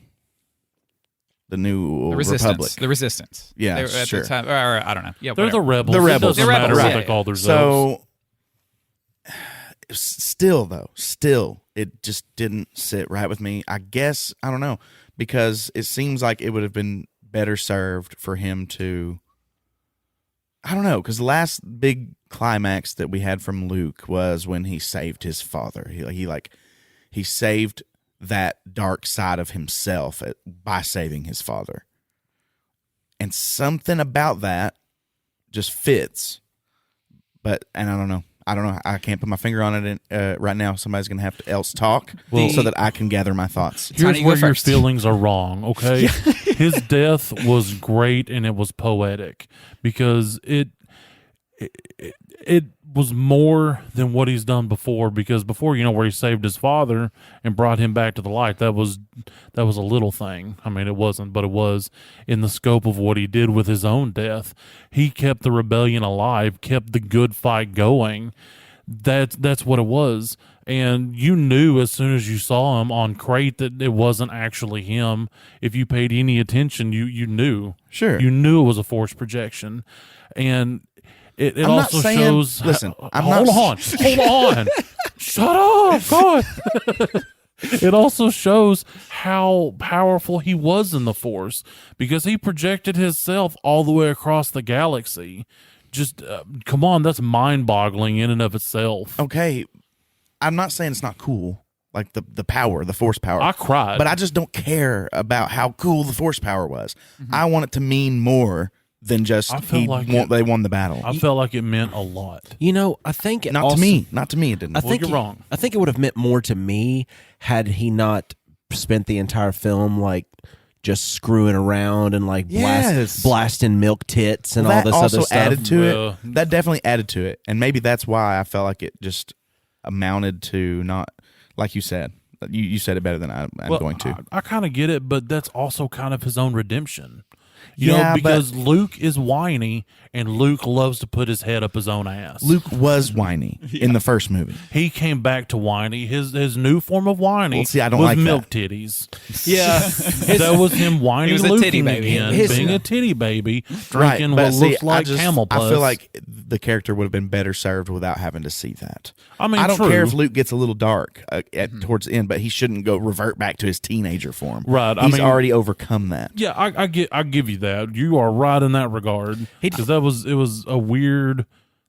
The new The resistance. Republic. The resistance. Yeah, They were at sure. the time, or I don't know. Yeah, They're the whatever. rebels. The It rebels. doesn't The matter rebels, what yeah. they call themselves. So, still, it just didn't sit right with me. I guess, I don't know, because it seems like it would have been better served for him to, I don't know, because the last big climax that we had from Luke was when he saved his father. He saved that dark side of himself by saving his father. And something about that just fits. And I don't know. I can't put my finger on it right now. Somebody's going to have to else talk so that I can gather my thoughts. Tiny, Here's you where go your first. feelings are wrong, okay? His death was great and it was poetic because it was more than what he's done before, because before, where he saved his father and brought him back to the light, that was a little thing. I mean, it wasn't, but it was in the scope of what he did with his own death. He kept the rebellion alive, kept the good fight going. That's what it was. And you knew as soon as you saw him on crate that it wasn't actually him. If you paid any attention, you knew. Sure. You knew it was a forced projection. And it I'm not also saying- shows. listen, I'm hold not- on. Shut up, God. It also shows how powerful he was in the Force, because he projected himself all the way across the galaxy. Just come on, that's mind-boggling in and of itself. Okay, I'm not saying it's not cool, like the power, the Force power. I cried. But I just don't care about how cool the Force power was. I want it to mean more than just I felt like they won the battle. I felt like it meant a lot. I think it Not also, to me. Not to me. It didn't. I think you're wrong. I think it would have meant more to me had he not spent the entire film like just screwing around and like Yes. blasting milk tits and all that this also other stuff. added to Well- it. That definitely added to it, and maybe that's why I felt like it just amounted to not, like you said. You said it better than I'm Well, going to. I kind of get it, but that's also kind of his own redemption. Yeah, because Luke is whiny and Luke loves to put his head up his own ass. Luke was whiny in the first movie. He came back to whiny. His new form of whiny Well, see, I don't was like milk that. titties. Yeah, That was him whining He was a Luke titty baby. again, His- being a titty baby, Right, drinking but what see, looks like camel puss. I feel like the character would have been better served without having to see that. I mean, I don't true. care if Luke gets a little dark towards the end, but he shouldn't revert back to his teenager form. Right, I He's mean- already overcome that. Yeah, I give you that. You are right in that regard. Because it was a weird.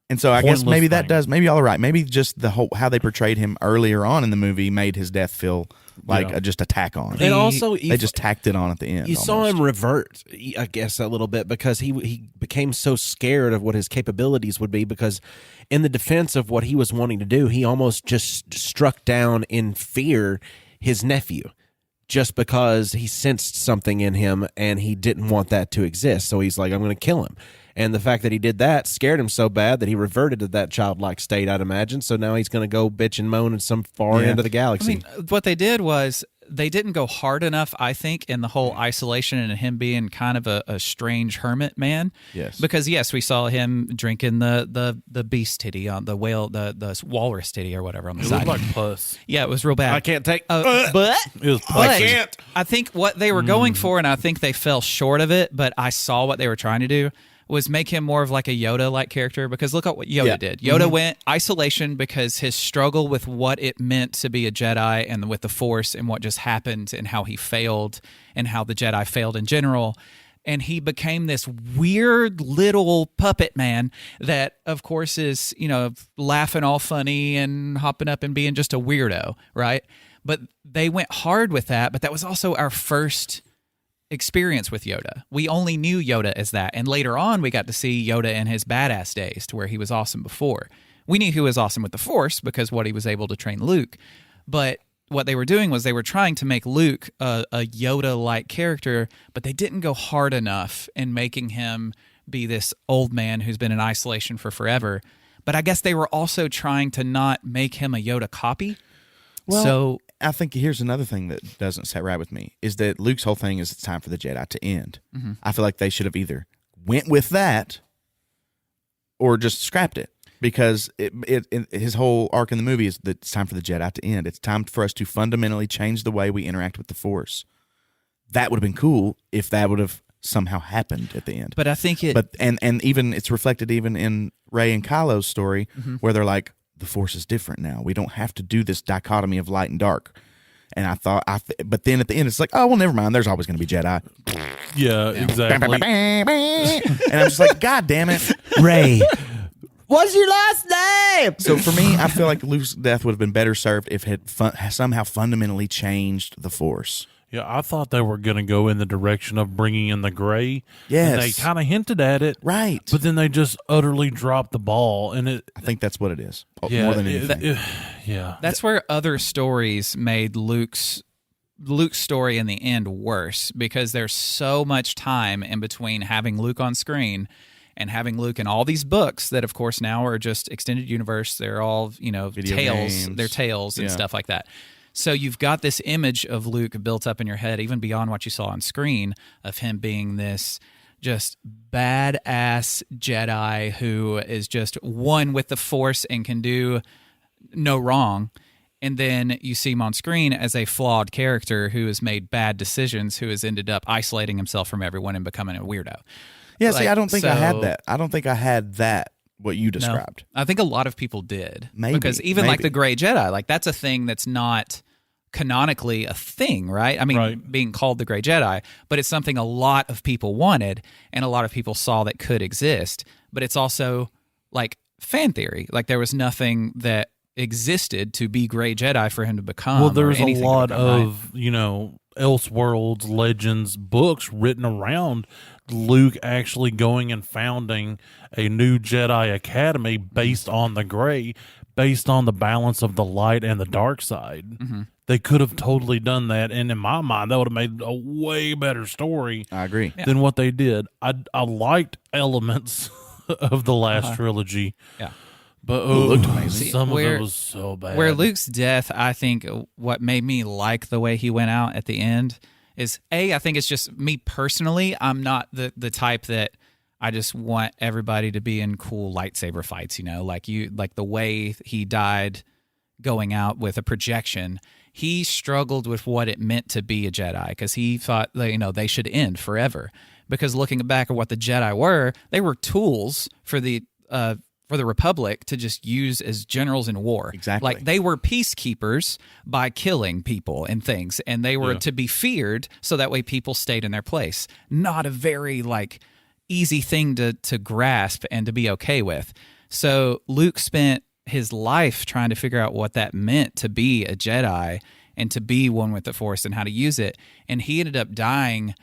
And so I guess Pointless maybe that thing. does. Maybe y'all are right. Maybe just the whole how they portrayed him earlier on in the movie made his death feel like Yeah. just a tack on. and also They just tacked it on at the end. you saw almost. him revert, I guess, a little bit because he became so scared of what his capabilities would be. Because in the defense of what he was wanting to do, he almost just struck down in fear his nephew, just because he sensed something in him and he didn't want that to exist. So he's like, I'm going to kill him. And the fact that he did that scared him so bad that he reverted to that childlike state, I'd imagine. So now he's going to go bitch and moan in some far Yeah. end of the I galaxy. mean, what they did was they didn't go hard enough, I think, in the whole isolation and him being kind of a strange hermit man. Yes. Because yes, we saw him drinking the beast titty on the whale, the walrus titty or whatever on the It side. looked like puss. Yeah, it was real bad. I can't take. But It was But pussy. I think what they were going for, and I think they fell short of it, but I saw what they were trying to do, was make him more of like a Yoda-like character. Because look at what Yoda did. Yoda went isolation because his struggle with what it meant to be a Jedi and with the Force and what just happened and how he failed and how the Jedi failed in general. and he became this weird little puppet man that, of course, is, laughing all funny and hopping up and being just a weirdo, right? But they went hard with that, but that was also our first experience with Yoda. We only knew Yoda as that, and later on we got to see Yoda in his badass days to where he was awesome before. We knew he was awesome with the Force because what he was able to train Luke, but what they were doing was they were trying to make Luke a Yoda-like character, but they didn't go hard enough in making him be this old man who's been in isolation for forever. But I guess they were also trying to not make him a Yoda copy. Well, so I think here's another thing that doesn't sit right with me, is that Luke's whole thing is it's time for the Jedi to end. Mm-hmm. I feel like they should have either went with that or just scrapped it. Because his whole arc in the movie is that it's time for the Jedi to end. It's time for us to fundamentally change the way we interact with the Force. That would have been cool if that would have somehow happened at the end. But I think and even it's reflected even in Rey and Kylo's story, where they're like, the Force is different now. We don't have to do this dichotomy of light and dark. And I thought, but then at the end, it's like, oh well, never mind. There's always going to be Jedi. Yeah, exactly. And I'm just like, God damn it, Ray. What's your last name? So for me, I feel like Luke's death would have been better served if it had somehow fundamentally changed the Force. Yeah, I thought they were going to go in the direction of bringing in the gray. Yes. And they kind of hinted at it. Right. But then they just utterly dropped the ball. And I think that's what it is, yeah, more than anything. Yeah. That's where other stories made Luke's story in the end worse, because there's so much time in between having Luke on screen and having Luke in all these books that, of course, now are just extended universe. They're all, Video tales. games. They're tales and stuff like that. So you've got this image of Luke built up in your head, even beyond what you saw on screen, of him being this just badass Jedi who is just one with the Force and can do no wrong. And then you see him on screen as a flawed character who has made bad decisions, who has ended up isolating himself from everyone and becoming a weirdo. Yeah, see, I don't think I had that. I don't think I had that, what you described. No, I think a lot of people did. Maybe. Because even like the Gray Jedi, like that's a thing that's not canonically a thing, right? I mean, being called the Gray Jedi, but it's something a lot of people wanted and a lot of people saw that could exist. But it's also like fan theory. Like there was nothing that existed to be Gray Jedi for him to become. Well, there's a lot become, of, Elseworlds, Legends, books written around Luke actually going and founding a new Jedi Academy based on the gray, based on the balance of the light and the dark side. Mm-hmm. They could have totally done that, and in my mind, that would have made a way better story. I agree. Than what they did. I liked elements of the last trilogy. Yeah. But it looked amazing. Some of it was so bad. Where Luke's death, I think what made me like the way he went out at the end is, I think it's just me personally. I'm not the type that I just want everybody to be in cool lightsaber fights, like the way he died going out with a projection. He struggled with what it meant to be a Jedi because he thought, they should end forever. Because looking back at what the Jedi were, they were tools for the Republic to just use as generals in war. Exactly. Like they were peacekeepers by killing people and things, and they were to be feared so that way people stayed in their place. Not a very easy thing to grasp and to be okay with. So Luke spent his life trying to figure out what that meant to be a Jedi and to be one with the Force and how to use it. And he ended up dying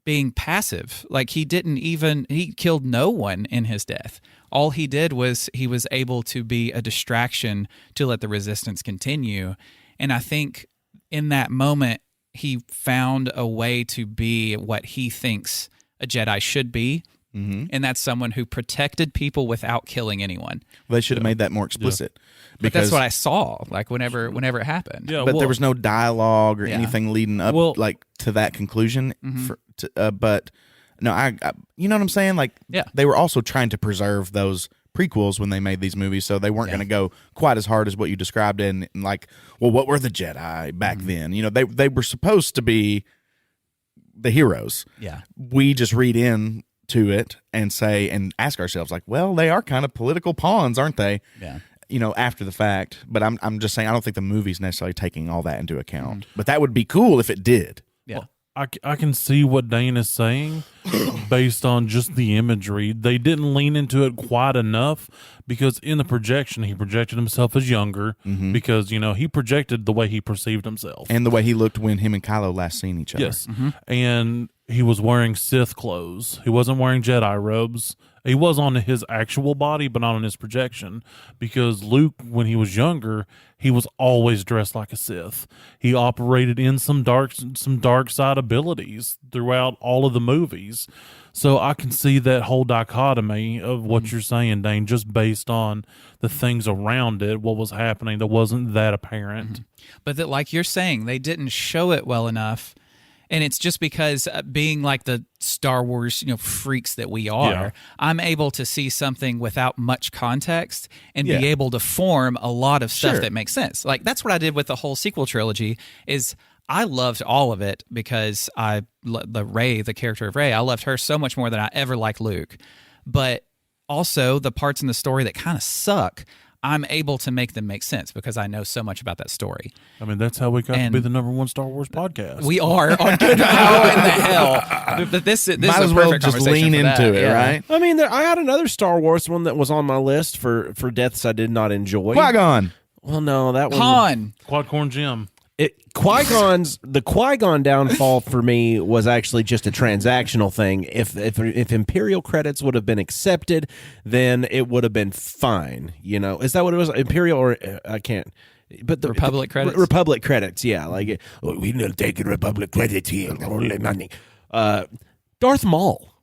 being passive. He killed no one in his death. All he did was he was able to be a distraction to let the resistance continue. And I think in that moment, he found a way to be what he thinks a Jedi should be. Mm-hmm. And that's someone who protected people without killing anyone. Well, they should have made that more explicit. But that's what I saw, whenever it happened. Yeah, but there was no dialogue or anything leading up to that conclusion. Mm-hmm. But no, I you know what I'm saying? They were also trying to preserve those prequels when they made these movies, so they weren't going to go quite as hard as what you described in what were the Jedi back then? They were supposed to be the heroes. Yeah, we just read in to it and say and ask ourselves they are kind of political pawns, aren't they? Yeah. After the fact. But I'm just saying I don't think the movie's necessarily taking all that into account. But that would be cool if it did. Yeah. Well, I can see what Dane is saying based on just the imagery. They didn't lean into it quite enough because in the projection, he projected himself as younger because, he projected the way he perceived himself. And the way he looked when him and Kylo last seen each other. Yes. And he was wearing Sith clothes. He wasn't wearing Jedi robes. He was on his actual body, but not on his projection. Because Luke, when he was younger, he was always dressed like a Sith. He operated in some dark side abilities throughout all of the movies. So I can see that whole dichotomy of what you're saying, Dane, just based on the things around it, what was happening that wasn't that apparent. But that, like you're saying, they didn't show it well enough. And it's just because being like the Star Wars, freaks that we are, I'm able to see something without much context and be able to form a lot of stuff that makes sense. Like that's what I did with the whole sequel trilogy is I loved all of it because the character of Rey, I loved her so much more than I ever liked Luke. But also the parts in the story that kind of suck, I'm able to make them make sense because I know so much about that story. I mean, that's how we got to be the number one Star Wars podcast. We are on good. How in the hell? But this Might is as a well perfect just conversation lean for into that. it, Yeah. right? I mean, I had another Star Wars one that was on my list for deaths I did not enjoy. Qui-Gon. Well, no, that one. Han. Quad Corn Jim. The Qui-Gon downfall for me was actually just a transactional thing. If Imperial credits would have been accepted, then it would have been fine. Is that what it was? Imperial or I can't. But the Republic credits? Republic credits, yeah. Like we don't take Republic credits here. Only money. Darth Maul.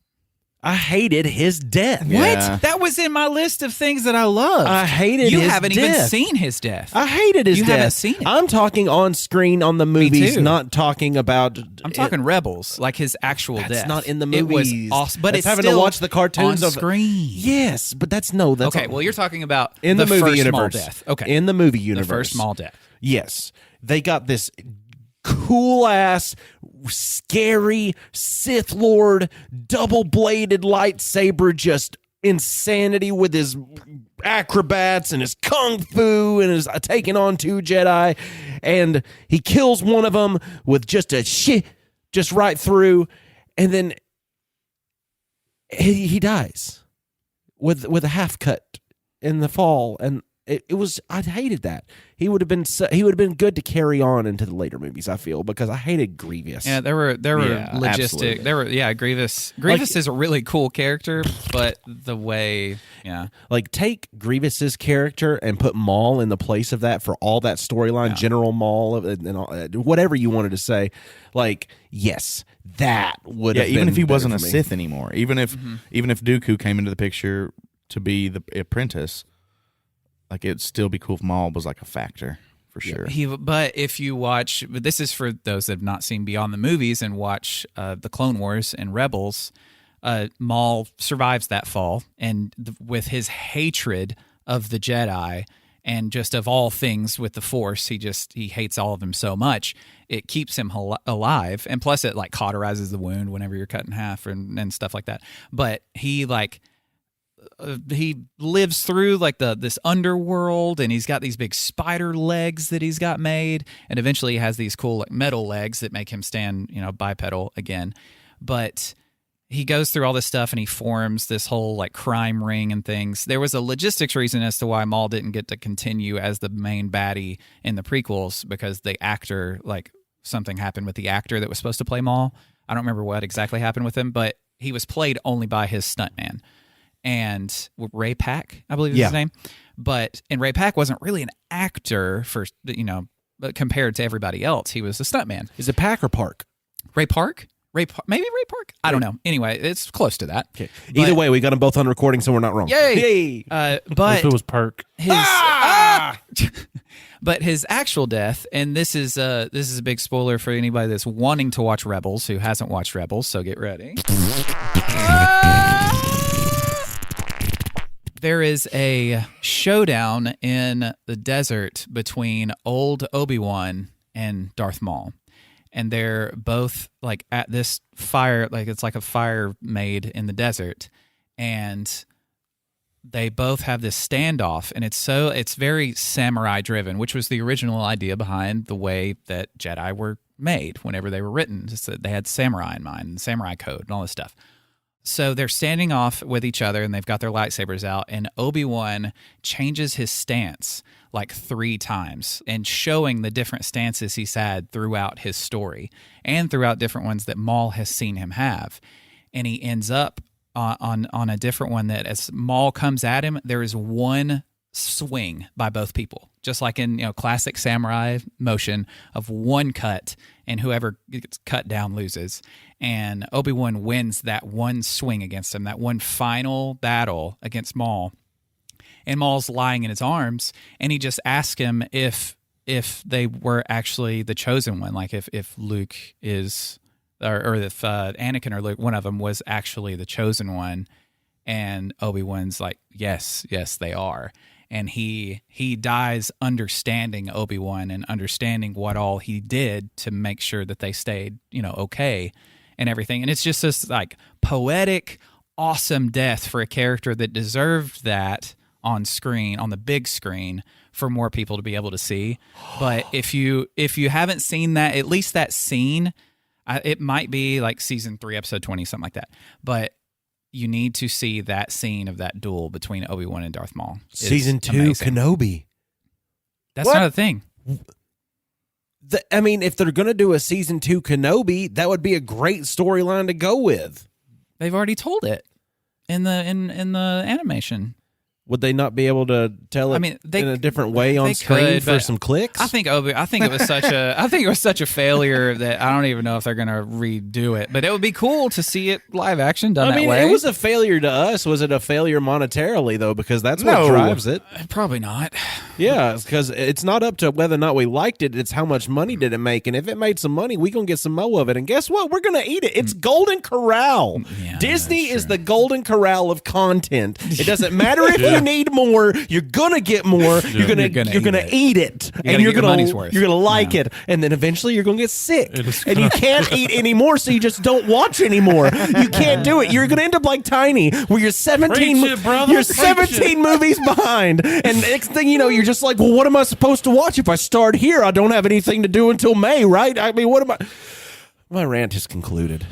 I hated his death. Yeah. What? That was in my list of things that I loved. I hated You his haven't even death. seen his death. I hated his You death. haven't seen it. I'm talking on screen on the movies, too. not talking about. I'm talking Rebels, like his actual That's death. not in the It was movies. awesome, but That's it's having still to watch the cartoons on of screen. Yes, but that's Okay, well, you're talking about in the movie first universe. Maul death. Okay, in the movie universe, the first Maul death. Yes, they got this cool ass, scary Sith Lord, double bladed lightsaber, just insanity with his acrobats and his kung fu and his taking on 2 Jedi, and he kills one of them with just a shit, just right through, and then he dies with a half cut in the fall, and it was, I hated that. He would have been good to carry on into the later movies, I feel, because I hated Grievous. Yeah, there were logistic. absolutely. There were Grievous. Grievous is a really cool character, but the way, Like, take Grievous's character and put Maul in the place of that for all that storyline, General Maul, and all, whatever you wanted to say. Like, yes, that would have been even if he better wasn't a for me. Sith anymore, even if Dooku came into the picture to be the apprentice, like it'd still be cool if Maul was like a factor for sure. But if you watch, but this is for those that have not seen beyond the movies and watch the Clone Wars and Rebels, Maul survives that fall, and with his hatred of the Jedi and just of all things with the Force, he hates all of them so much, it keeps him alive, and plus it like cauterizes the wound whenever you're cut in half and stuff like that. But he lives through like this underworld, and he's got these big spider legs that he's got made, and eventually he has these cool like metal legs that make him stand bipedal again. But he goes through all this stuff and he forms this whole like crime ring and things. There was a logistics reason as to why Maul didn't get to continue as the main baddie in the prequels, because the actor, like something happened with the actor that was supposed to play Maul. I don't remember what exactly happened with him, but he was played only by his stuntman. And Ray Pack, I believe is his name. And Ray Pack wasn't really an actor for, compared to everybody else. He was a stuntman. Is it Pack or Park? Maybe Ray Park? I don't know. Anyway, it's close to that. Okay. Either way, we got them both on recording, so we're not wrong. Yay! Yay! But If it was Perk. but his actual death, and this is a big spoiler for anybody that's wanting to watch Rebels who hasn't watched Rebels, so get ready. There is a showdown in the desert between old Obi-Wan and Darth Maul. And they're both like at this fire, like it's like a fire made in the desert. And they both have this standoff, and it's very samurai driven, which was the original idea behind the way that Jedi were made, whenever they were written. Just that they had samurai in mind, and samurai code, and all this stuff. So they're standing off with each other, and they've got their lightsabers out, and Obi-Wan changes his stance like 3 times, and showing the different stances he's had throughout his story and throughout different ones that Maul has seen him have. And he ends up on a different one that as Maul comes at him, there is one swing by both people, just like in classic samurai motion of one cut, and whoever gets cut down loses. And Obi-Wan wins that one swing against him, that one final battle against Maul. And Maul's lying in his arms, and he just asks him if they were actually the chosen one, like if Luke is, or if Anakin or Luke, one of them was actually the chosen one. And Obi-Wan's like, yes, they are. And he dies understanding Obi-Wan and understanding what all he did to make sure that they stayed, okay and everything. And it's just this like poetic, awesome death for a character that deserved that on screen, on the big screen, for more people to be able to see. But if you haven't seen that, at least that scene, it might be like season 3, episode 20, something like that. But you need to see that scene of that duel between Obi-Wan and Darth Maul. Season 2, amazing. Kenobi. That's What? not a thing. If they're going to do a season 2 Kenobi, that would be a great storyline to go with. They've already told it in the animation. Would they not be able to tell it in a different way on screen for some clicks? I think it was such a failure that I don't even know if they're going to redo it. But it would be cool to see it live action done that way. It was a failure to us. Was it a failure monetarily though? Because that's what drives it. Probably not. Yeah, because it's not up to whether or not we liked it. It's how much money did it make, and if it made some money, we gonna get some more of it. And guess what? We're gonna eat it. It's Golden Corral. Yeah, Disney is the Golden Corral of content. It doesn't matter if you need more. You're gonna get more. You're gonna eat it, and you're gonna like it, and then eventually you're gonna get sick, and you can't eat anymore, so you just don't watch anymore. You can't do it. You're gonna end up like Tiny, where you're 17 movies behind, and next thing you know, you're just like, well, what am I supposed to watch if I start here? I don't have anything to do until May, right? I mean, what am I? My rant has concluded.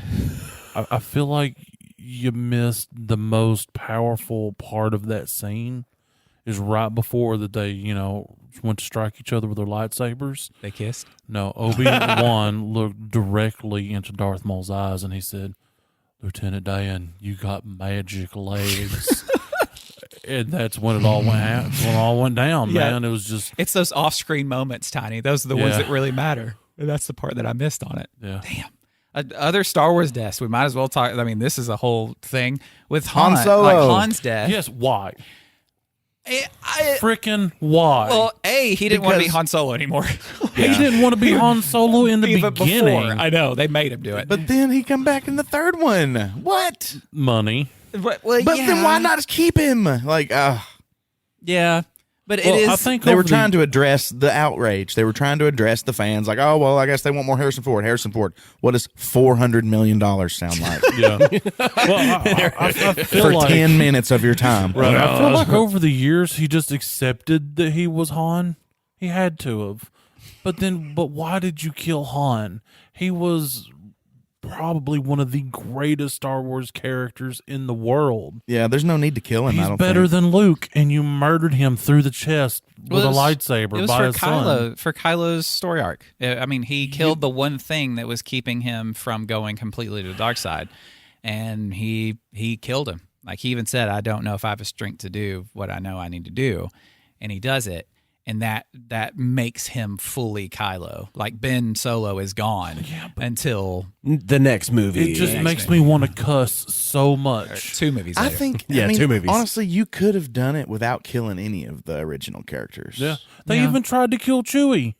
I feel like you missed the most powerful part of that scene. Is right before that they, went to strike each other with their lightsabers. They kissed? No, Obi-Wan looked directly into Darth Maul's eyes and he said, Lieutenant Dan, you got magic legs. And that's when it all went down, man. It was just... It's those off-screen moments, Tiny. Those are the ones that really matter. And that's the part that I missed on it. Yeah. Damn. Other Star Wars deaths, we might as well talk... I mean, this is a whole thing with Han Solo. Like Han's death. Yes, why? I Freaking why? Well, he didn't want to be Han Solo anymore. He didn't want to be Han Solo in the Even beginning. before. I know. They made him do it. But then he come back in the third one. What? Money. Well, But then why not just keep him? Yeah. But Well, it is... I think They were over trying to address the outrage. They were trying to address the fans. Like, oh, well, I guess they want more Harrison Ford. Harrison Ford. What does $400 million sound like? Yeah. Well, I feel For like 10 minutes of your time. Right. I feel like over the years he just accepted that he was Han. He had to have. But why did you kill Han? He was probably one of the greatest Star Wars characters in the world. Yeah, there's no need to kill him. He's I don't better think. than Luke, and you murdered him through the chest with a lightsaber It was by for his son. For Kylo's story arc. I mean, he killed the one thing that was keeping him from going completely to the dark side, and he killed him. Like, he even said, I don't know if I have a strength to do what I know I need to do, and he does it. And that makes him fully Kylo. Like, Ben Solo is gone until The next movie. It just makes me want to cuss so much. 2 movies I later. think, Yeah, 2 movies. Honestly, you could have done it without killing any of the original characters. Yeah. They even tried to kill Chewie.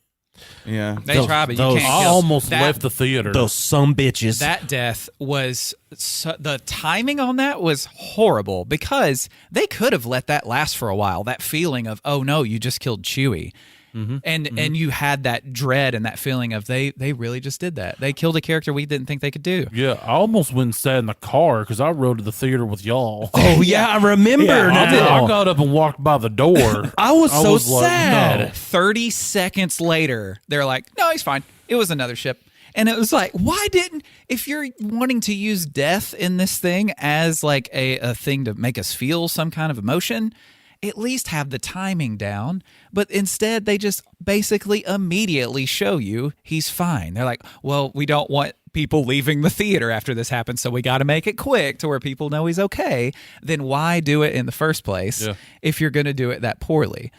Yeah. They try, but you can't I kill. almost That- left the theater. Those some bitches. That death was the timing on that was horrible because they could have let that last for a while. That feeling of, oh no, you just killed Chewie. And you had that dread and that feeling of they really just did that. They killed a character we didn't think they could do. Yeah, I almost went and sat in the car because I rode to the theater with y'all. Oh yeah, I remember now. I got up and walked by the door. I was so like, sad. no. 30 seconds later, they're like, no, he's fine. It was another ship. And it was like, why didn't, if you're wanting to use death in this thing as like a thing to make us feel some kind of emotion, at least have the timing down. But instead, they just basically immediately show you he's fine. They're like, well, we don't want people leaving the theater after this happens, so we got to make it quick to where people know he's okay. Then why do it in the first place if you're going to do it that poorly?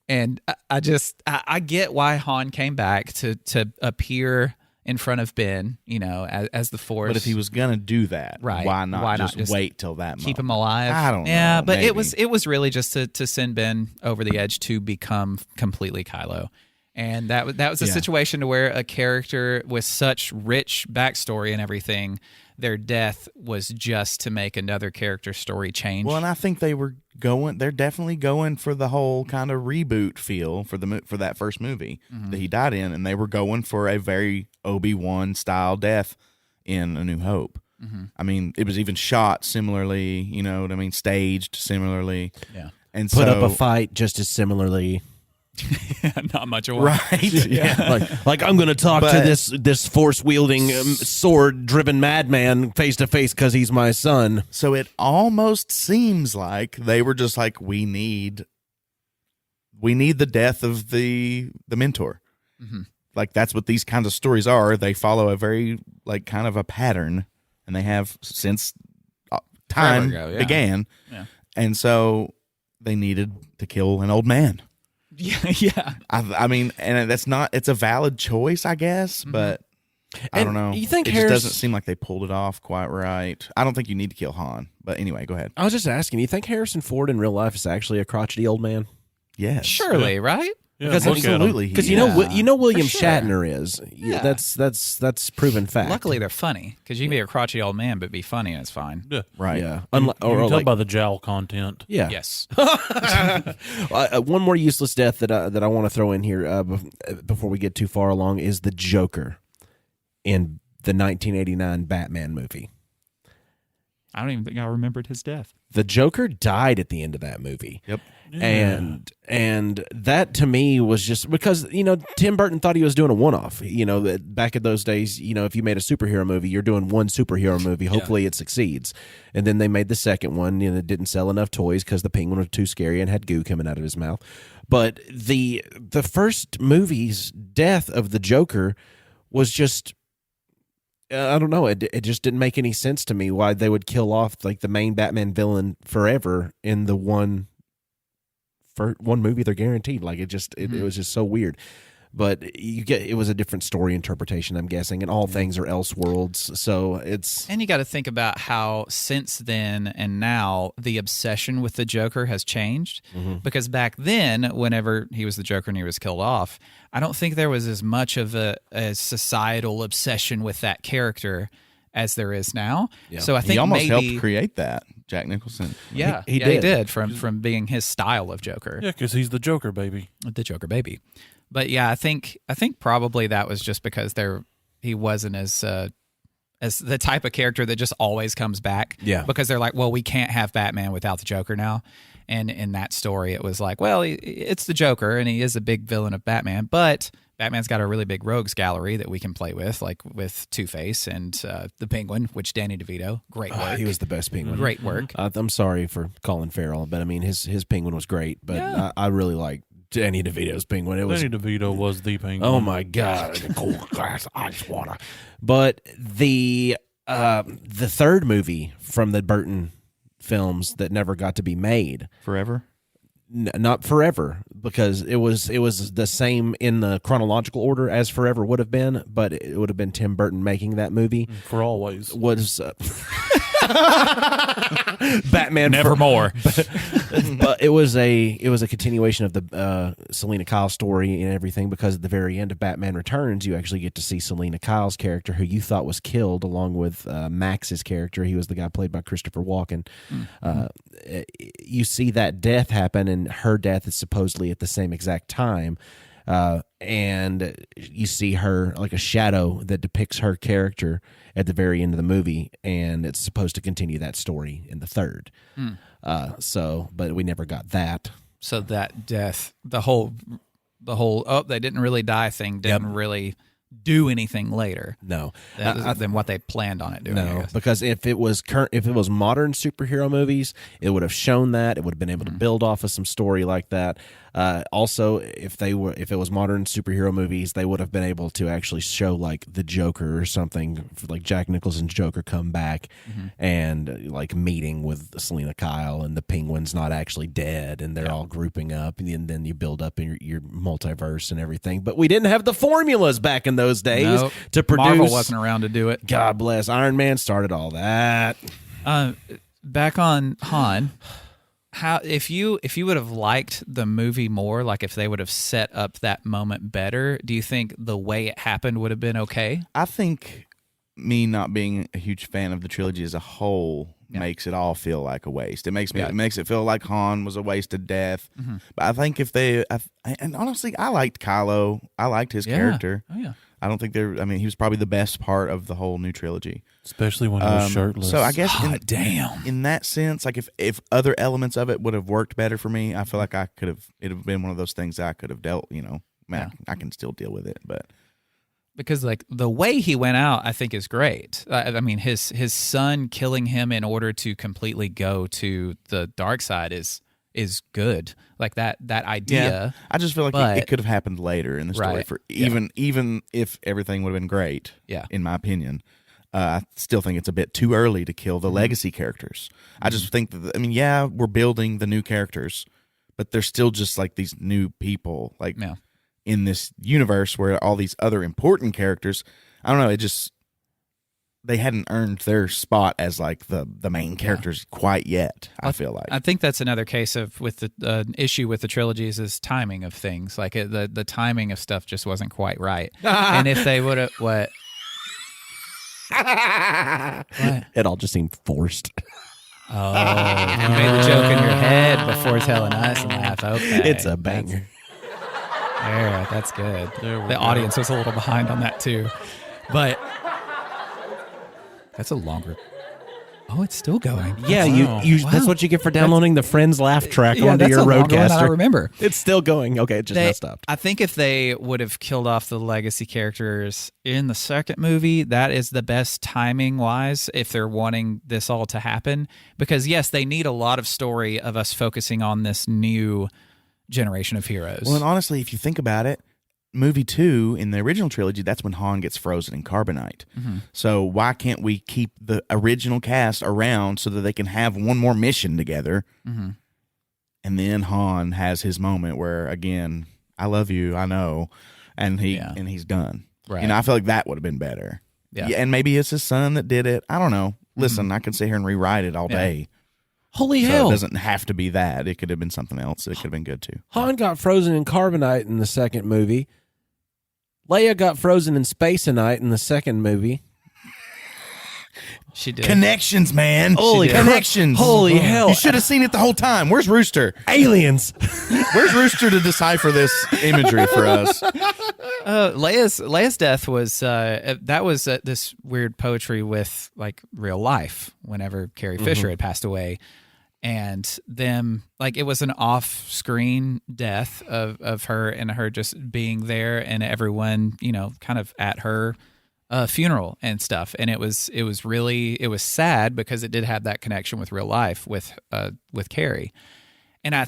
And I get why Han came back to appear in front of Ben, as the Force. But if he was gonna do that, right, why not just wait till that moment? Keep him alive? I don't know. Yeah, but maybe. it was really just to send Ben over the edge to become completely Kylo. And that was a situation to where a character with such rich backstory and everything, their death was just to make another character's story change. Well, and I think they're definitely going for the whole kind of reboot feel for that first movie that he died in, and they were going for a very Obi-Wan style death in A New Hope. I mean, it was even shot similarly, you know what I mean, staged similarly. Yeah. And Put up a fight just as similarly. Not much of right. Yeah. like I'm going to talk to this force wielding sword driven madman face to face because he's my son. So it almost seems like they were just like, we need the death of the mentor. Like that's what these kinds of stories are. They follow a very like kind of a pattern, and they have since time began. Yeah. And so they needed to kill an old man. Yeah. I mean, and it's a valid choice, I guess, but I don't know. You think it just doesn't seem like they pulled it off quite right. I don't think you need to kill Han, but anyway, go ahead. I was just asking, you think Harrison Ford in real life is actually a crotchety old man? Yes. Surely, right? Yeah, because absolutely. Because you know William sure. Shatner is. Yeah. That's proven fact. Luckily, they're funny because you can be a crotchety old man but be funny and it's fine. Yeah. Right. Yeah. You can tell by the jowl content. Yeah. Yes. One more useless death that I want to throw in here before we get too far along is the Joker in the 1989 Batman movie. I don't even think I remembered his death. The Joker died at the end of that movie. Yep. Yeah. And that to me was just because, Tim Burton thought he was doing a one-off. Back in those days, if you made a superhero movie, you're doing one superhero movie. Hopefully it succeeds. And then they made the second one, it didn't sell enough toys because the penguin was too scary and had goo coming out of his mouth. But the first movie's death of the Joker was just, I don't know. It just didn't make any sense to me why they would kill off like the main Batman villain forever in the one movie they're guaranteed. Like it was just so weird. But it was a different story interpretation, I'm guessing, and all things are Elseworlds. So and you got to think about how since then and now the obsession with the Joker has changed. Because back then, whenever he was the Joker and he was killed off, I don't think there was as much of a societal obsession with that character as there is now. Yeah. So I think he almost helped create that, Jack Nicholson. Yeah, he did from being his style of Joker. Yeah, because he's the Joker baby. The Joker baby. But yeah, I think probably that was just because he wasn't as the type of character that just always comes back. Yeah. Because they're like, well, we can't have Batman without the Joker now. And in that story, it was like, well, it's the Joker, and he is a big villain of Batman, but Batman's got a really big rogues gallery that we can play with, like with Two-Face and the Penguin, which Danny DeVito, great work. He was the best Penguin. Great work. I'm sorry for Colin Farrell, but I mean his Penguin was great. But I really like Danny DeVito's Penguin. Danny DeVito was the Penguin. Oh my God! Cool glass ice water. But the third movie from the Burton films that never got to be made, Forever. Not Forever, because it was the same in the chronological order as Forever would have been, but it would have been Tim Burton making that movie. For always. Was Batman Nevermore. But it was a continuation of the Selena Kyle story and everything, because at the very end of Batman Returns, you actually get to see Selena Kyle's character, who you thought was killed, along with Max's character. He was the guy played by Christopher Walken. You see that death happen, and her death is supposedly at the same exact time. And you see her like a shadow that depicts her character at the very end of the movie, and it's supposed to continue that story in the third. But we never got that. So that death, the whole they didn't really die thing didn't really do anything later No, than what they planned on it doing. I no, guess. because if it was modern superhero movies, it would have shown that. It would have been able to build off of some story like that. Also, if it was modern superhero movies, they would have been able to actually show like the Joker or something, like Jack Nicholson's Joker come back and like meeting with Selena Kyle, and the Penguin's not actually dead, and they're all grouping up, and then you build up in your multiverse and everything. But we didn't have the formulas back in those days Nope. to produce. Marvel wasn't around to do it. God bless. Iron Man started all that. Back on Han, how if you would have liked the movie more, like if they would have set up that moment better, do you think the way it happened would have been okay? I think me not being a huge fan of the trilogy as a whole makes it all feel like a waste. It makes it feel like Han was a wasted death. But I think if and honestly, I liked Kylo. I liked his character. Oh yeah. I don't think he was probably the best part of the whole new trilogy. Especially when he was shirtless. So I guess damn. in that sense, like if other elements of it would have worked better for me, I feel like it'd have been one of those things that I could have dealt, I can still deal with it, but Because like the way he went out, I think is great. I mean, his son killing him in order to completely go to the dark side is good. Like that idea. yeah, I just feel like it could have happened later in the story. Right. For even if everything would have been great. Yeah. In my opinion, I still think it's a bit too early to kill the legacy characters. I just think that we're building the new characters, but they're still just like these new people. Like. Yeah. In this universe where all these other important characters, I don't know, they hadn't earned their spot as like the main characters quite yet. I feel like. I think that's another case with the issue with the trilogies is timing of things. Like the timing of stuff just wasn't quite right. And if they would have what? It all just seemed forced. Oh, you made the joke in your head before telling us and laugh. Okay, It's a banger. There, that's good. There we The go. audience was a little behind on that too, but that's a longer. Oh, it's still going. Yeah, Wow. you that's what you get for downloading the Friends laugh track onto that's your a longer one, I Roadcaster. remember. It's still going. Okay, it just now stopped. I think if they would have killed off the legacy characters in the second movie, that is the best timing wise if they're wanting this all to happen. Because yes, they need a lot of story of us focusing on this new generation of heroes. Well, and honestly, if you think about it, movie 2 in the original trilogy, that's when Han gets frozen in carbonite. So why can't we keep the original cast around so that they can have one more mission together? And then Han has his moment where, again, I love you, I know, and he's done. Right. I feel like that would have been better. Yeah. And maybe it's his son that did it. I don't know. Listen, I could sit here and rewrite it all day. Holy So hell. it doesn't have to be that. It could have been something else. It could have been good too. Han got frozen in carbonite in the second movie. Leia got frozen in spaceonite in the second movie. she did. Connections, man. Holy connections. Holy hell. You should have seen it the whole time. Where's Rooster? Aliens. Where's Rooster to decipher this imagery for us? Leia's death was that was this weird poetry with like real life. Whenever Carrie Fisher had passed away, and them like it was an off-screen death of her and her just being there and everyone kind of at her funeral and stuff. And it was sad because it did have that connection with real life with Carrie. And I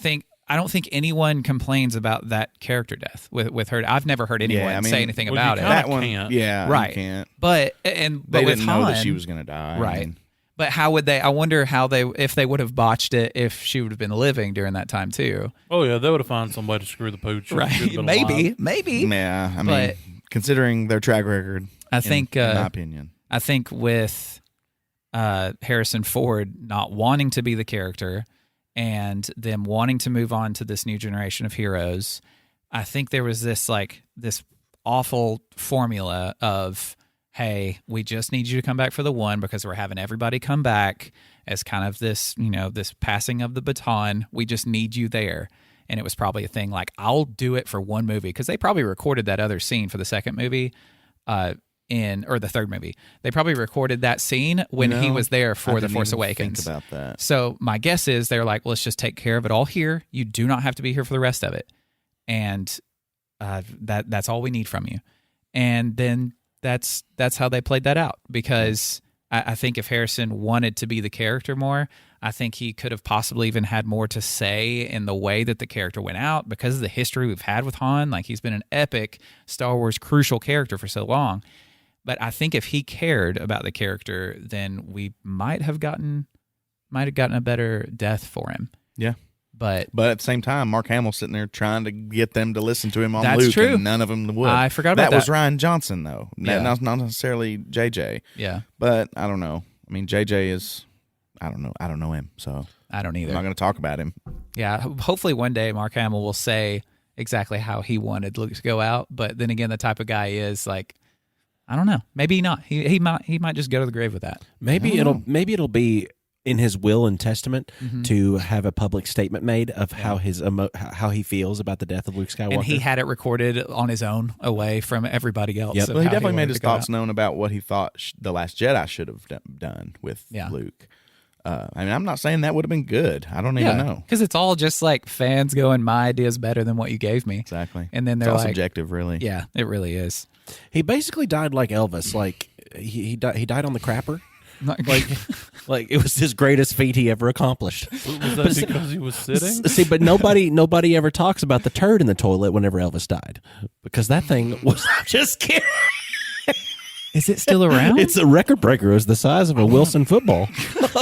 don't think anyone complains about that character death with her. I've never heard anyone say anything about it. That one, can't. yeah, Right. you can't. But They with didn't know that Han- she was going to die. right. I mean, But how would they? I wonder if they would have botched it if she would have been living during that time too. Oh yeah, they would have found somebody to screw the pooch. Right? Maybe. yeah, I mean, But- considering their track record, I think. in my opinion, I think with Harrison Ford not wanting to be the character and them wanting to move on to this new generation of heroes, I think there was this awful formula of, hey, we just need you to come back for the one because we're having everybody come back as kind of this, this passing of the baton. We just need you there. And it was probably a thing like, I'll do it for one movie because they probably recorded that other scene for the second movie or the third movie. They probably recorded that scene when he was there for I The didn't Force even Awakens. Think about that. So my guess is they're like, let's just take care of it all here. You do not have to be here for the rest of it. And that's all we need from you. And then that's how they played that out, because I think if Harrison wanted to be the character more, I think he could have possibly even had more to say in the way that the character went out, because of the history we've had with Han. Like, he's been an epic Star Wars crucial character for so long. But I think if he cared about the character, then we might have gotten a better death for him. Yeah. But at the same time, Mark Hamill's sitting there trying to get them to listen to him on That's Luke, true. and none of them would. I forgot about that. Was that. Ryan Johnson, though. Yeah. Not necessarily JJ. Yeah. But I don't know. I mean, JJ is, I don't know. I don't know him, so I don't either. I'm not going to talk about him. Yeah. Hopefully one day Mark Hamill will say exactly how he wanted Luke to go out. But then again, the type of guy he is, like, I don't know. Maybe not. He might just go to the grave with that. Maybe it'll be in his will and testament to have a public statement made of how how he feels about the death of Luke Skywalker. And he had it recorded on his own, away from everybody else. Yep. of Well, he how definitely wanted made his to go thoughts out. known about what he thought The Last Jedi should have done with Luke. I mean, I'm not saying that would have been good. I don't even know. Because it's all just like fans going, my idea is better than what you gave me. Exactly. And then It's they're all like, subjective, really. yeah, it really is. He basically died like Elvis. Like he died on the crapper. Like it was his greatest feat he ever accomplished. Was that because he was sitting? See, but nobody ever talks about the turd in the toilet whenever Elvis died, because that thing was just kidding. Is it still around? It's a record breaker. It was the size of a Wilson football.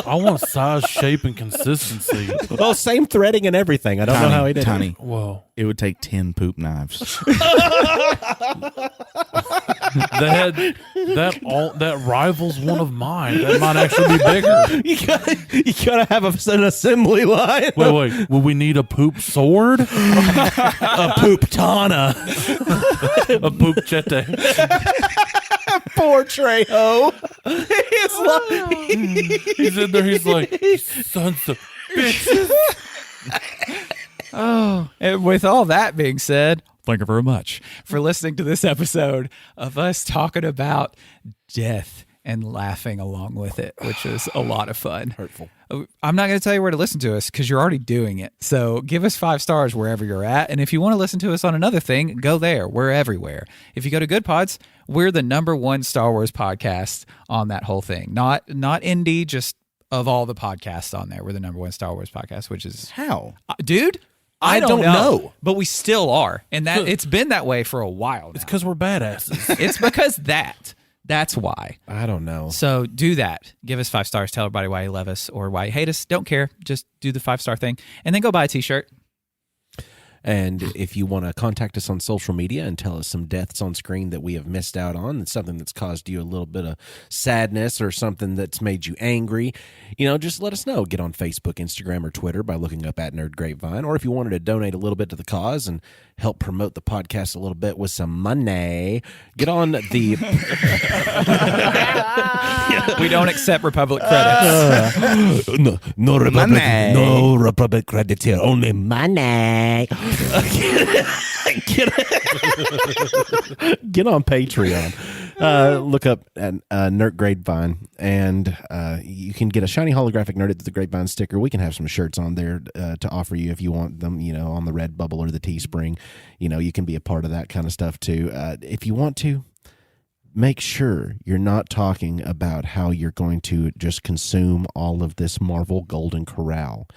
I want size, shape, and consistency. Oh, same threading and everything. I don't know how he did Tiny. it. Whoa. It would take 10 poop knives. That rivals one of mine. That might actually be bigger. You gotta have an assembly line. Wait. Will we need a poop sword? A poop tana. A poop chete? Poor Trejo. He's in there. He's like, sons of bitches. Oh, and with all that being said, thank you very much for listening to this episode of us talking about death and laughing along with it, which is a lot of fun. Hurtful. I'm not going to tell you where to listen to us because you're already doing it. So give us 5 stars wherever you're at. And if you want to listen to us on another thing, go there. We're everywhere. If you go to Good Pods, we're the #1 Star Wars podcast on that whole thing. Not indie, just of all the podcasts on there. We're the #1 Star Wars podcast, which is... How? Dude, I don't know. But we still are. And that it's been that way for a while now. It's because we're badasses. It's because that's why. I don't know. So do that. Give us 5 stars. Tell everybody why you love us or why you hate us. Don't care. Just do the 5-star thing. And then go buy a t-shirt. And if you want to contact us on social media and tell us some deaths on screen that we have missed out on, and something that's caused you a little bit of sadness or something that's made you angry, just let us know. Get on Facebook, Instagram, or Twitter by looking up at Nerd Grapevine. Or if you wanted to donate a little bit to the cause and help promote the podcast a little bit with some money, get on the... We don't accept Republic credits. No Republic credits here, only money. Get on Patreon. Look up at Nerd Grapevine, and you can get a shiny holographic Nerd at the Grapevine sticker. We can have some shirts on there to offer you if you want them, on the Redbubble or the Teespring. You can be a part of that kind of stuff too. If you want to, make sure you're not talking about how you're going to just consume all of this Marvel Golden Corral,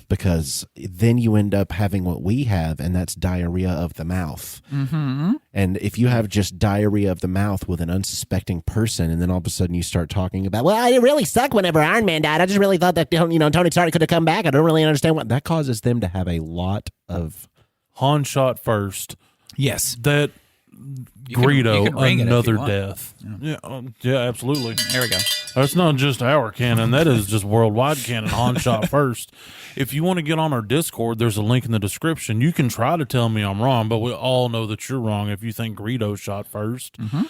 because then you end up having what we have, and that's diarrhea of the mouth. Mm-hmm. And if you have just diarrhea of the mouth with an unsuspecting person, and then all of a sudden you start talking about, well, it really sucked whenever Iron Man died. I just really thought that, Tony Stark could have come back. I don't really understand what that causes them to have a lot of... Han shot first. Yes. That You can ring Greedo, it if you another want. death. Yeah, absolutely. There we go. That's not just our canon. That is just worldwide canon. Han shot first. If you want to get on our Discord, there's a link in the description. You can try to tell me I'm wrong, but we all know that you're wrong if you think Greedo shot first. Mm-hmm.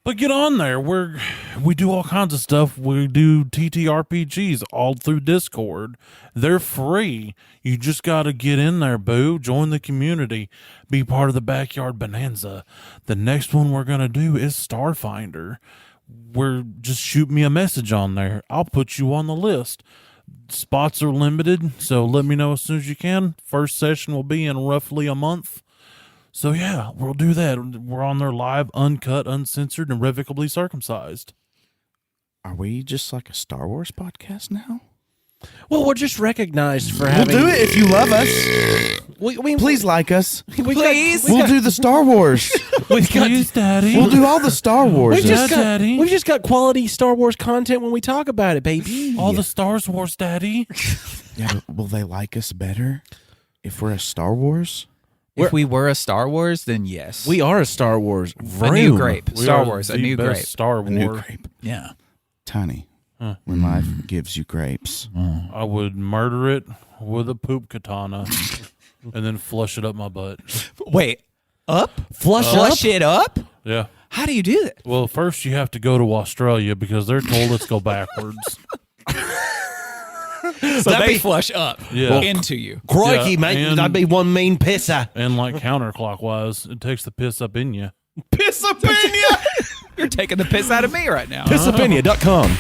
But get on there. We do all kinds of stuff. We do TTRPGs all through Discord. They're free. You just got to get in there, boo. Join the community. Be part of the Backyard Bonanza. The next one we're going to do is Starfinder. Just shoot me a message on there. I'll put you on the list. Spots are limited, so let me know as soon as you can. First session will be in roughly a month. So yeah, we'll do that. We're on there live, uncut, uncensored, and irrevocably circumcised. Are we just like a Star Wars podcast now? Well, we're just recognized for We'll having. do it if you love us. Please like us. Please. We'll do the Star Wars. We've got. Please, Daddy. We'll do all the Star Wars. Daddy. We've just got quality Star Wars content when we talk about it, baby. All the Star Wars, Daddy. Yeah, but will they like us better if we're a Star Wars? If we were a Star Wars, then yes. We are a Star Wars. a new Vroom. grape. We Star are Wars, a the new best grape. Star A Wars. new grape. Yeah. Tiny. When life gives you grapes. I would murder it with a poop katana and then flush it up my butt. Wait, up? Flush it up? Yeah. How do you do that? Well, first you have to go to Australia because they're told let's go backwards. So they flush up Yeah. into you. Crikey, Yeah, mate. and- That'd be one mean pisser. And like counterclockwise, it takes the piss up in you. Piss up in you. You're taking the piss out of me right now. Pissopinia.com.